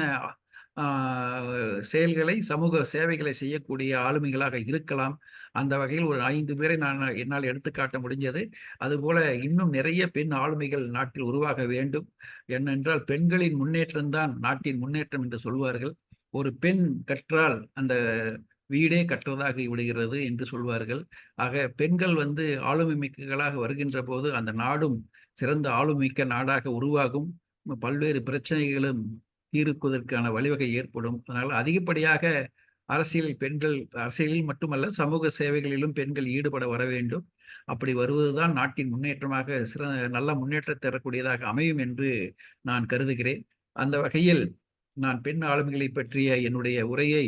[SPEAKER 2] செயல்களை சமூக சேவைகளை செய்யக்கூடிய ஆளுமைகளாக இருக்கலாம். அந்த வகையில் ஒரு 5 பேரை என்னால் எடுத்துக்காட்ட முடிஞ்சது. அதுபோல இன்னும் நிறைய பெண் ஆளுமைகள் நாட்டில் உருவாக வேண்டும். ஏனென்றால் பெண்களின் முன்னேற்றம் தான் நாட்டின் முன்னேற்றம் என்று சொல்வார்கள். ஒரு பெண் கற்றால் அந்த வீடே கற்றதாக விடுகிறது என்று சொல்வார்கள். ஆக பெண்கள் வந்து ஆளுமை மிக்கர்களாக வருகின்ற போது அந்த நாடும் சிறந்த ஆளுமிக்க நாடாக உருவாகும். பல்வேறு பிரச்சனைகளும் தீர்ப்பதற்கான வழிவகை ஏற்படும். அதனால் அதிகப்படியாக அரசியலில் மட்டுமல்ல சமூக சேவைகளிலும் பெண்கள் ஈடுபட வர வேண்டும். அப்படி வருவதுதான் நாட்டின் முன்னேற்றமாக நல்ல முன்னேற்றம் தரக்கூடியதாக அமையும் என்று நான் கருதுகிறேன். அந்த வகையில் நான் பெண் ஆளுமைகளை பற்றிய என்னுடைய உரையை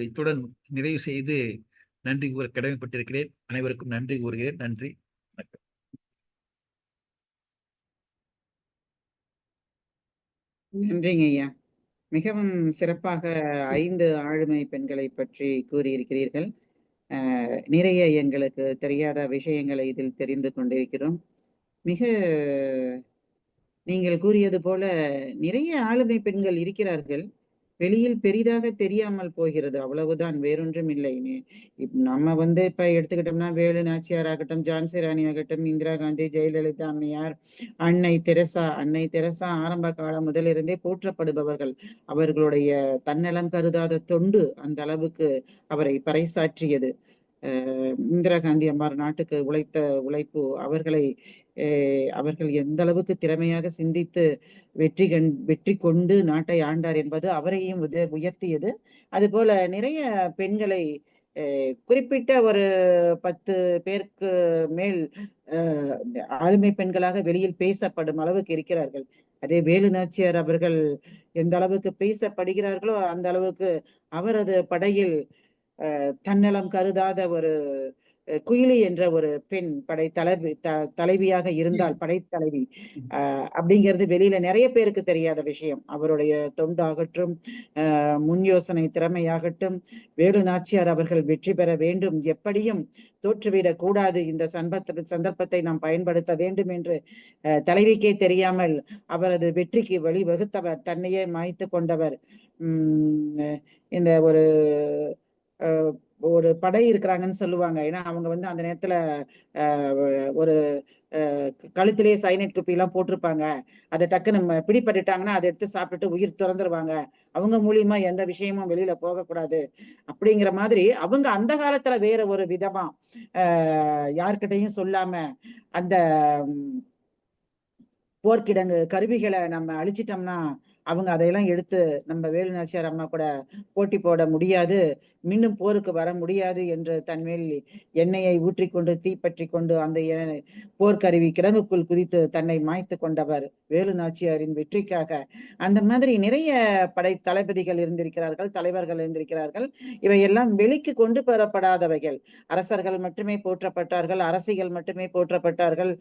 [SPEAKER 2] இத்துடன் நிறைவு செய்து நன்றி கூற கடமைப்பட்டிருக்கிறேன். அனைவருக்கும் நன்றி கூறுகிறேன். நன்றி.
[SPEAKER 4] நன்றிங்க ஐயா. மிகவும் சிறப்பாக 5 ஆளுமை பெண்களை பற்றி கூறியிருக்கிறீர்கள். நிறைய எங்களுக்கு தெரியாத விஷயங்களை இதில் தெரிந்து கொண்டிருக்கிறோம். மிக நீங்கள் கூறியது போல நிறைய ஆளுமை பெண்கள் இருக்கிறார்கள். வெளியில் பெரிதாக தெரியாமல் போகிறது, அவ்வளவுதான், வேறொன்றும் இல்லை. நம்ம வந்து இப்ப எடுத்துக்கிட்டோம்னா வேலு நாச்சியார் ஆகட்டும், ஜான்சி ராணி ஆகட்டும், இந்திரா காந்தி, ஜெயலலிதா அம்மையார், அன்னை தெரசா ஆரம்ப காலம் முதலிருந்தே போற்றப்படுபவர்கள். அவர்களுடைய தன்னலம் கருதாத தொண்டு அந்த அளவுக்கு அவரை பறைசாற்றியது. இந்திரா காந்தி அம்மார் நாட்டுக்கு உழைத்த உழைப்பு அவர்கள் எந்த அளவுக்கு திறமையாக சிந்தித்து வெற்றி கொண்டு நாட்டை ஆண்டார் என்பது அவரையும் உயர்த்தியது. அதுபோல நிறைய பெண்களை குறிப்பிட்ட ஒரு 10 பேருக்கு மேல் ஆளுமை பெண்களாக வெளியில் பேசப்படும் அளவுக்கு இருக்கிறார்கள். அதே வேலு நாச்சியார் அவர்கள் எந்த அளவுக்கு பேசப்படுகிறார்களோ அந்த அளவுக்கு அவரது படையில் தன்னலம் கருதாத ஒரு குயிலி என்ற ஒரு பெண் தலைவியாக இருந்தால், படைத்தலைவி அப்படிங்கிறது வெளியில நிறைய பேருக்கு தெரியாத விஷயம். அவருடைய தொண்டாகட்டும், முன் யோசனை திறமையாகட்டும், வேலு நாச்சியார் அவர்கள் வெற்றி பெற வேண்டும், எப்படியும் தோற்றுவிடக் கூடாது, இந்த சந்தர்ப்பத்தை நாம் பயன்படுத்த வேண்டும் என்று தலைவிக்கே தெரியாமல் அவரது வெற்றிக்கு வழிவகுத்தவர், தன்னையே மாய்த்து கொண்டவர். இந்த ஒரு படை இருக்கிறாங்கன்னு சொல்லுவாங்க. ஏன்னா அவங்க வந்து அந்த நேரத்துல ஒரு கழுத்திலேயே சைனைட் குப்பி எல்லாம் போட்டிருப்பாங்க. அதை டக்குன்னு பிடிபட்டுட்டாங்கன்னா அதை எடுத்து சாப்பிட்டுட்டு உயிர் துறந்துருவாங்க. அவங்க மூலியமா எந்த விஷயமும் வெளியில போகக்கூடாது அப்படிங்கிற மாதிரி அவங்க அந்த காலத்துல வேற ஒரு விதமா யார்கிட்டையும் சொல்லாம அந்த போர்க்கிடங்கு கருவிகளை நம்ம அழிச்சிட்டோம்னா அவங்க அதையெல்லாம் எடுத்து நம்ம வேலு நாச்சியார் அம்மா கூட போட்டி போட முடியாது, மீண்டும் போருக்கு வர முடியாது என்று தன்மேல் எண்ணெயை ஊற்றிக்கொண்டு தீப்பற்றி கொண்டு அந்த போர்க்கருவி கிடங்குக்குள் குதித்து தன்னை மாய்த்து கொண்டவர் வேலு நாச்சியாரின் வெற்றிக்காக. அந்த மாதிரி நிறைய படை தளபதிகள் இருந்திருக்கிறார்கள், தலைவர்கள் இருந்திருக்கிறார்கள். இவையெல்லாம் வெளிக்கு கொண்டு பெறப்படாதவைகள். அரசர்கள் மட்டுமே போற்றப்பட்டார்கள், அரசிகள் மட்டுமே போற்றப்பட்டார்கள்.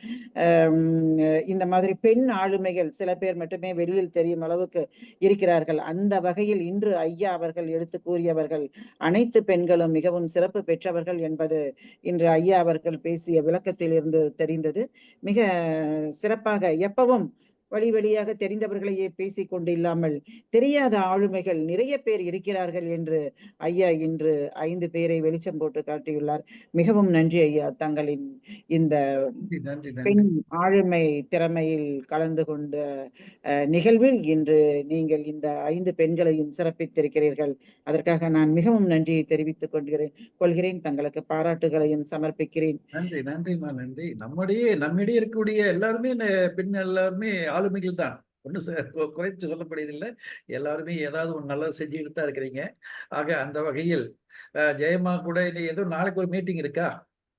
[SPEAKER 4] இந்த மாதிரி பெண் ஆளுமைகள் சில பேர் மட்டுமே வெளியில் தெரியும் அளவுக்கு அளவுக்கு இருக்கிறார்கள். அந்த வகையில் இன்று ஐயா அவர்கள் எடுத்து கூறியவர்கள் அனைத்து பெண்களும் மிகவும் சிறப்பு பெற்றவர்கள் என்பது இன்று ஐயா அவர்கள் பேசிய விளக்கத்தில் இருந்து தெரிந்தது. மிக சிறப்பாக எப்பவும் வழி வழியாக தெரிந்தவர்களையே பேசிக் கொண்டு இல்லாமல் தெரியாத ஆளுமைகள் நிறைய பேர் இருக்கிறார்கள் என்று ஐயா இன்று 5 பேரை வெளிச்சம் போட்டு காட்டியுள்ளார். மிகவும் நன்றி ஐயா, தங்களின் இந்த
[SPEAKER 2] நன்றி நன்றி
[SPEAKER 4] பெண்
[SPEAKER 2] நன்றி.
[SPEAKER 4] ஆளுமை திறமையில் கலந்து கொண்ட நிகழ்வில் இன்று நீங்கள் இந்த 5 பெண்களையும் சிறப்பித்திருக்கிறீர்கள். அதற்காக நான் மிகவும் நன்றியை தெரிவித்துக் கொள்கிறேன். தங்களுக்கு பாராட்டுகளையும் சமர்ப்பிக்கிறேன்.
[SPEAKER 2] நன்றி நன்றிம்மா நன்றி. நம்மிடையே இருக்கக்கூடிய எல்லாருமே பெண் எல்லாருமே ஆளுமைகள் தான். ஒன்றும் குறைத்து சொல்லப்படுவதில்லை. எல்லாருமே ஏதாவது ஒரு நல்லது செஞ்சுக்கிட்டு தான் இருக்கிறீங்க. ஆக அந்த வகையில் ஜெயம்மா கூட ஏதோ நாளைக்கு ஒரு மீட்டிங் இருக்கா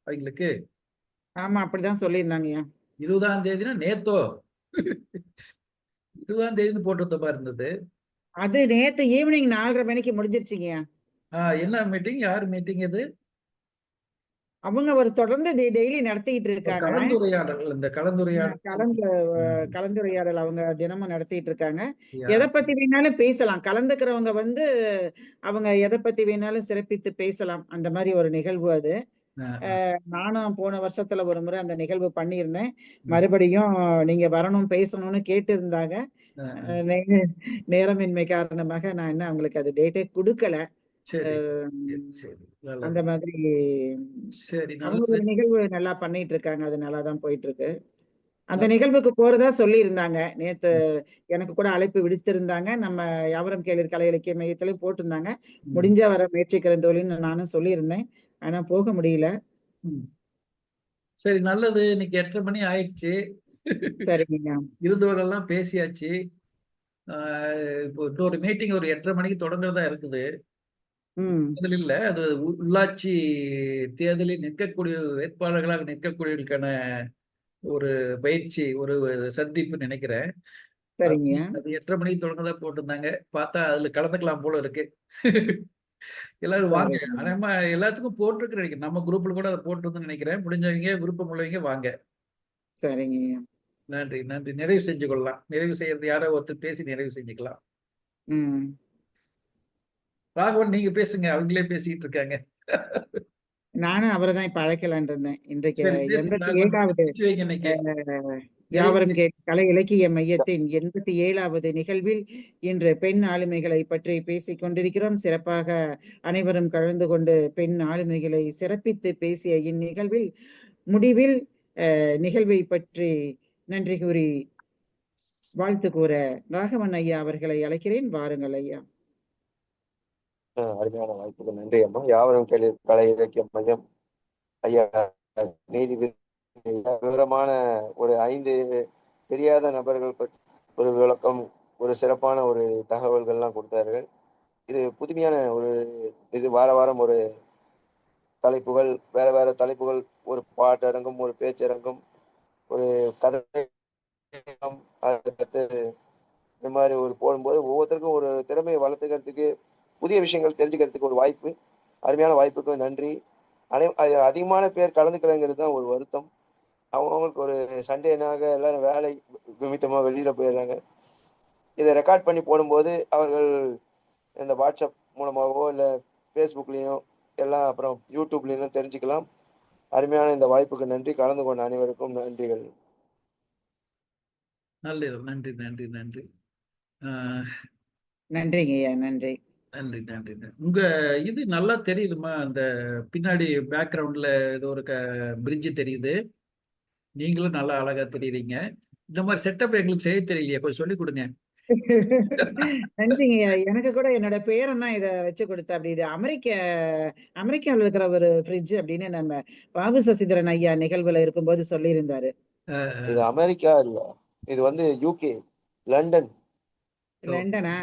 [SPEAKER 2] அவங்களுக்கு?
[SPEAKER 4] ஆமா, அப்படிதான் சொல்லியிருந்தாங்கய்யா.
[SPEAKER 2] 20ஆம் தேதினா நேத்தோ 20ஆம் தேதினு போட்டிருந்த மாதிரி இருந்தது.
[SPEAKER 4] அது நேத்து ஈவினிங் 4:30 மணிக்கு முடிஞ்சிருச்சுங்கய்யா.
[SPEAKER 2] என்ன மீட்டிங்? யார் மீட்டிங் இது?
[SPEAKER 4] அவங்க ஒரு தொடர்ந்து டெய்லி நடத்திட்டு இருக்காங்க.
[SPEAKER 2] கலந்துரையாடல். இந்த
[SPEAKER 4] கலந்துரையாடல் அவங்க தினமும் நடத்திட்டு இருக்காங்க.
[SPEAKER 2] யா.
[SPEAKER 4] எதை பத்தி வேணாலும் பேசலாம். கலந்துக்கிறவங்க அவங்க எதை பத்தி வேணாலும் சிறப்பித்து பேசலாம். அந்த மாதிரி ஒரு நிகழ்வு அது. நானும் போன வருஷத்துல ஒரு முறை அந்த நிகழ்வு பண்ணியிருந்தேன். மறுபடியும் நீங்க வரணும் பேசணும்னு கேட்டு இருந்தாங்க. நேரமின்மை காரணமாக நான் என்ன அவங்களுக்கு அது டேட்டே கொடுக்கல.
[SPEAKER 2] சரி சரி நல்லது.
[SPEAKER 4] அந்த மாதிரி
[SPEAKER 2] சரி
[SPEAKER 4] அவங்க
[SPEAKER 2] நல்லது.
[SPEAKER 4] ஒரு நிகழ்வு நல்லா பண்ணிட்டு இருக்காங்க. அது நல்லாதான் போயிட்டு இருக்கு. அந்த நிகழ்வுக்கு போறதா சொல்லி இருந்தாங்க. நேத்து எனக்கு கூட அழைப்பு விடுத்திருந்தாங்க. நம்ம யாவரும் கேளீர் கலை இலக்கிய மையத்திலும் போட்டிருந்தாங்க. முடிஞ்சா வர முயற்சிக்கிறேன் தோழின்னு நானும் சொல்லியிருந்தேன். ஆனா போக முடியல.
[SPEAKER 2] சரி நல்லது. இன்னைக்கு 8:30 மணி ஆயிடுச்சு.
[SPEAKER 4] சரிங்க.
[SPEAKER 2] இருந்தவர்கள்லாம் பேசியாச்சு. இப்போ இன்னொரு மீட்டிங் ஒரு 8:30 மணிக்கு தொடங்குறதா இருக்குது. அதில் இல்ல, அது உள்ளாட்சி தேர்தலில் நிற்கக்கூடிய வேட்பாளர்களாக நிற்கக்கூடியவர்களுக்கான ஒரு பயிற்சி, ஒரு சந்திப்பு நினைக்கிறேன்.
[SPEAKER 4] சரிங்க.
[SPEAKER 2] அது 8:30 மணிக்கு தொடங்குறதா போட்டிருந்தாங்க. பார்த்தா அதுல கலந்துக்கலாம் போல இருக்கு. எல்லாரும் வாங்க. அதேமா எல்லாத்துக்கும் போட்டிருக்கு நினைக்கிறேன். நம்ம குரூப்ல கூட அதை போட்டிருந்தோம்னு நினைக்கிறேன். முடிஞ்சவங்க விருப்பம் உள்ளவங்க வாங்க.
[SPEAKER 4] சரிங்க.
[SPEAKER 2] நன்றி நன்றி. நிறைவு செஞ்சு கொள்ளலாம். நிறைவு செய்யறது யாரோ ஒருத்தர் பேசி நிறைவு செஞ்சுக்கலாம். ராகவன் நீங்க பேசுங்க. அவங்களே பேசிட்டு இருக்காங்க.
[SPEAKER 4] நானும் அவரைதான் இப்ப அழைக்கலான் இருந்தேன். இன்றைக்கு 87வது யாவரும் கலை இலக்கிய மையத்தின் 87வது நிகழ்வில் இன்று பெண் ஆளுமைகளை பற்றி பேசிக் கொண்டிருக்கிறோம். சிறப்பாக அனைவரும் கலந்து கொண்டு பெண் ஆளுமைகளை சிறப்பித்து பேசிய இந்நிகழ்வில் முடிவில் நிகழ்வை பற்றி நன்றி கூறி வாழ்த்து கூற ராகவன் ஐயா அவர்களை அழைக்கிறேன். வாருங்கள் ஐயா.
[SPEAKER 5] அருமையான வாய்ப்புக்கு நன்றி அம்மா. யாவரும் கேளீர் கலை இலக்கிய மையம் ஐயா நீதிபதி விவரமான ஒரு 5 தெரியாத நபர்கள் பற்றி ஒரு விளக்கம், ஒரு சிறப்பான ஒரு தகவல்கள்லாம் கொடுத்தார்கள். இது புதுமையான ஒரு இது. வாரம் ஒரு தலைப்புகள், வேற தலைப்புகள், ஒரு பாட்டரங்கம், ஒரு பேச்சரங்கம், ஒரு கதை, இந்த மாதிரி ஒரு போடும்போது ஒவ்வொருத்தருக்கும் ஒரு திறமையை வளர்த்துக்கிறதுக்கு, புதிய விஷயங்கள் தெரிஞ்சுக்கிறதுக்கு ஒரு வாய்ப்பு. அருமையான வாய்ப்புக்கு நன்றி. அதிகமான பேர் கலந்துக்கலைங்கிறது தான் ஒரு வருத்தம். அவங்களுக்கு ஒரு சண்டேனாக எல்லாரும் வேலை நிமித்தமாக வெளியில போயிடுறாங்க. இதை ரெக்கார்ட் பண்ணி போடும்போது அவர்கள் இந்த வாட்ஸ்அப் மூலமாகவோ இல்லை ஃபேஸ்புக்லேயும் எல்லாம் அப்புறம் யூடியூப்லேயும் தெரிஞ்சுக்கலாம். அருமையான இந்த வாய்ப்புக்கு நன்றி. கலந்து கொண்ட அனைவருக்கும் நன்றிகள்.
[SPEAKER 2] நல்லது. நன்றி நன்றி நன்றி.
[SPEAKER 4] நன்றிங்க ஐயா. நன்றி
[SPEAKER 2] நன்றி நன்றி. உங்க இது நல்லா தெரியுதுமா? அந்த பின்னாடி பேக்ரவுண்ட்ல ஏதோ ஒரு பிரிட்ஜ் தெரியுது. நீங்களும் நல்லா அழகா தெரியுறீங்க. இந்த மாதிரி செட்டப் எங்களுக்கு செய்ய தெரியலையே, கொஞ்சம் சொல்லி கொடுங்க.
[SPEAKER 4] நன்றிங்க. எனக்கு கூட என்னோட பேரன் தான் இதை வச்சு கொடுத்தா. அப்படி இது அமெரிக்காவில் இருக்கிற ஒரு ஃப்ரிட்ஜ் அப்படின்னு நம்ம பாபு சசிதரன் ஐயா நிகழ்வுல இருக்கும்போது சொல்லியிருந்தாரு.
[SPEAKER 5] இது அமெரிக்கா இல்ல, இது யூகே, லண்டனா?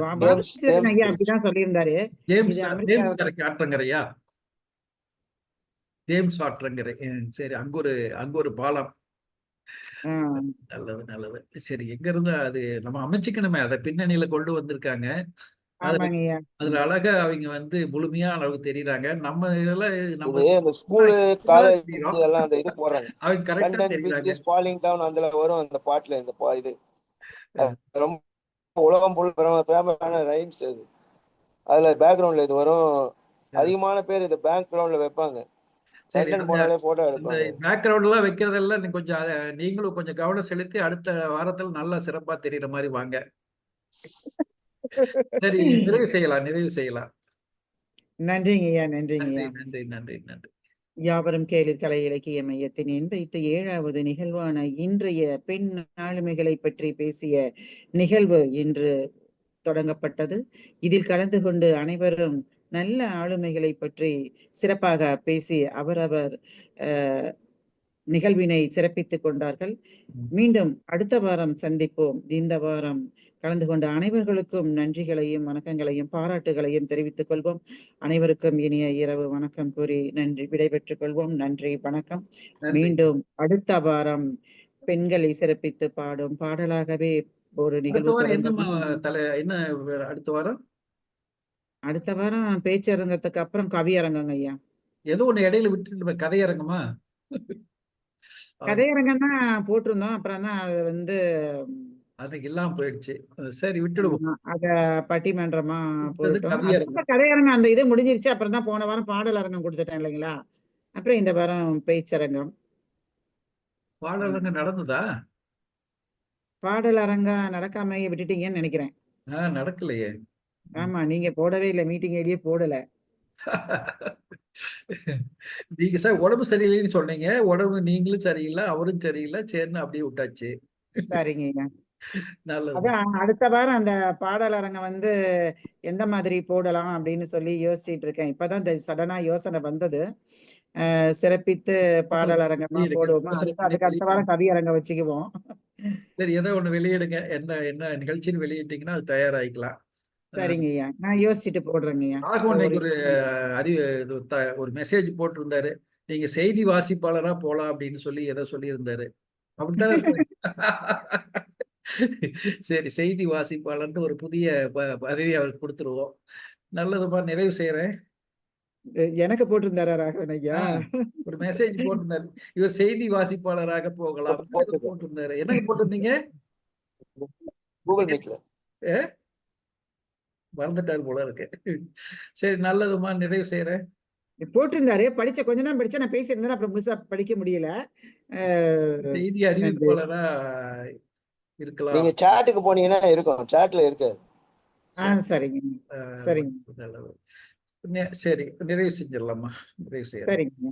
[SPEAKER 4] பாபு சசிதரன் ஐயா அப்படிதான் சொல்லியிருந்தாரு.
[SPEAKER 2] ஜேம்ஸ் ஆற்றங்கரையா? ஜேம்ஸ் ஆற்றங்கரை. சரி, அங்க ஒரு பாலம். நல்லது நல்லது. சரி, எங்க இருந்து அது நம்ம அமைச்சுக்கணுமே, அதை பின்னணியில கொண்டு வந்திருக்காங்க. அதுல அழகா அவங்க முழுமையான அளவுக்கு தெரியுறாங்க. நம்ம இதெல்லாம்
[SPEAKER 5] நம்ம ஸ்கூல் காலேஜ் எல்லாம் அந்த இது போடுறாங்க.
[SPEAKER 2] அவங்க கரெக்டா தெரியுறாங்க.
[SPEAKER 5] ஃபாலிங் டவுன் அதுல வரும் அந்த பாட்டுல இந்த இது ரொம்ப உலகம் ஃபுல்லா ஃபேமஸான ரைம்ஸ் அது. அதுல பேக்ரவுண்ட்ல இது வரும். அதிகமான பேர் இதை பேக்ரவுண்ட்ல வைப்பாங்க.
[SPEAKER 2] சரி,
[SPEAKER 5] லண்டன்
[SPEAKER 2] அந்த
[SPEAKER 5] போனாலே போட்டோ
[SPEAKER 2] அந்த
[SPEAKER 5] எடுப்பாங்க.
[SPEAKER 2] பேக்ரவுண்ட்லாம் வைக்கிறதெல்லாம் நீங்க கொஞ்சம் நீங்களும் கொஞ்சம் கவனம் செலுத்தி அடுத்த வாரத்துல நல்லா சிறப்பா தெரியுற மாதிரி வாங்க. சரி, நிறைவு செய்யலாம்.
[SPEAKER 4] நன்றிங்க ஐயா, நன்றிங்க
[SPEAKER 2] நன்றி
[SPEAKER 4] ஐயா.
[SPEAKER 2] நன்றி நன்றி நன்றி.
[SPEAKER 4] யாவரும் கேளிர் கலை இலக்கிய மையத்தின் இன்றைத்த 7வது நிகழ்வான இன்றைய பெண் ஆளுமைகளை பற்றி பேசிய நிகழ்வு இன்று தொடங்கப்பட்டது. இதில் கலந்து கொண்டு அனைவரும் நல்ல ஆளுமைகளை பற்றி சிறப்பாக பேசி அவரவர் நிகழ்வினை சிறப்பித்துக் கொண்டார்கள். மீண்டும் அடுத்த வாரம் சந்திப்போம். இந்த வாரம் கலந்து கொண்ட அனைவர்களுக்கும் நன்றிகளையும் வணக்கங்களையும் பாராட்டுகளையும் தெரிவித்துக் கொள்வோம். அனைவருக்கும் இனிய இரவு வணக்கம் கூறி நன்றி விடைபெற்றுக் கொள்வோம். நன்றி, வணக்கம். மீண்டும் அடுத்த வாரம் பெண்களை சிறப்பித்து பாடும் பாடலாகவே ஒரு நிகழ்வு அடுத்த வாரம் பேச்சரங்கத்துக்கு அப்புறம் கவியரங்கங்க ஐயா.
[SPEAKER 2] ஏதோ ஒண்ணு இடையில விட்டு கதையரங்கமா?
[SPEAKER 4] கதையரங்கம் தான் போட்டிருந்தோம். அப்புறம் தான் அது வந்து
[SPEAKER 2] அதுக்கு இல்லாம போயிடுச்சு. சரி, விட்டுடுவோம்.
[SPEAKER 4] அத பட்டிமன்றமா போயிட்டோம். கதையரங்கம் அந்த இது முடிஞ்சிருச்சு. அப்புறம் தான் போன வாரம் பாடல் அரங்கம் கொடுத்துட்டேன் இல்லைங்களா? அப்புறம் இந்த வாரம் பேச்சரங்கம்.
[SPEAKER 2] பாடல் நடந்ததா?
[SPEAKER 4] பாடல் அரங்கம் நடக்காம விட்டுட்டீங்கன்னு நினைக்கிறேன்.
[SPEAKER 2] நடக்கலையே.
[SPEAKER 4] ஆமா, நீங்க போடவே இல்லை, மீட்டிங் ஐடியே போடல.
[SPEAKER 2] நீங்க சார் உடம்பு சரியில்லைன்னு சொன்னீங்க. உடம்பு நீங்களும் சரியில்லை, அவரும் சரியில்லை, சேர்ந்து அப்படியே விட்டாச்சு.
[SPEAKER 4] சரிங்க.
[SPEAKER 2] நல்லது.
[SPEAKER 4] அதான் அடுத்த வாரம் அந்த பாடல் அரங்கம் வந்து எந்த மாதிரி போடலாம் அப்படின்னு சொல்லி யோசிச்சுட்டு இருக்கேன். இப்பதான் சடனா யோசனை வந்தது. சிறப்பித்து பாடல் அரங்கமா போடுவோமா? அதுக்கு அடுத்த வாரம் கவி அரங்கம் வச்சுக்குவோம்.
[SPEAKER 2] சரி, ஏதோ ஒண்ணு வெளியிடுங்க. என்ன நிகழ்ச்சின்னு வெளியிட்டீங்கன்னா அது தயாராகிக்கலாம்.
[SPEAKER 4] சரிங்க ஐயா, நான் யோசிச்சுட்டு போடுறேங்க.
[SPEAKER 2] ஒரு மெசேஜ் போட்டிருந்தாரு, நீங்க செய்தி வாசிப்பாளரா போலாம் அப்படின்னு சொல்லி ஏதோ சொல்லி இருந்தாரு. அப்படித்தானே? சரி, செய்தி வாசிப்பாளர்னு ஒரு புதிய பதவி அவருக்கு கொடுத்துருவோம். நல்லதுப்பா, நிறைவு செய்யறேன்.
[SPEAKER 4] எனக்கு போட்டிருந்தாரா ராகவன் ஐயா?
[SPEAKER 2] ஒரு மெசேஜ் போட்டிருந்தாரு, இவர் செய்தி வாசிப்பாளராக போகலாம் போட்டிருந்தாரு. எனக்கு போட்டிருந்தீங்க
[SPEAKER 5] கூகுள் மீட்ல.
[SPEAKER 2] மறந்துட்டாரு போல இருக்கு. சரி, நல்லதுமா, நிறைவு செய்யறேன்.
[SPEAKER 4] போட்டிருந்தாரு, படிச்ச கொஞ்சம் தான் படிச்சேன். நான் பேசியிருந்தேன், அப்புறம் முழுசா படிக்க முடியல.
[SPEAKER 2] செய்தி அறிவிப்பாளரா இருக்கலாம்.
[SPEAKER 5] நீங்க சாட்டுக்கு போனீங்கன்னா இருக்கும், சாட்ல இருக்காது.
[SPEAKER 4] சரிங்க சரிங்க.
[SPEAKER 2] நல்லது. சரி, நிறைவு செஞ்சிடலாமா? நிறைவு செய்யலாம்.
[SPEAKER 4] சரிங்க.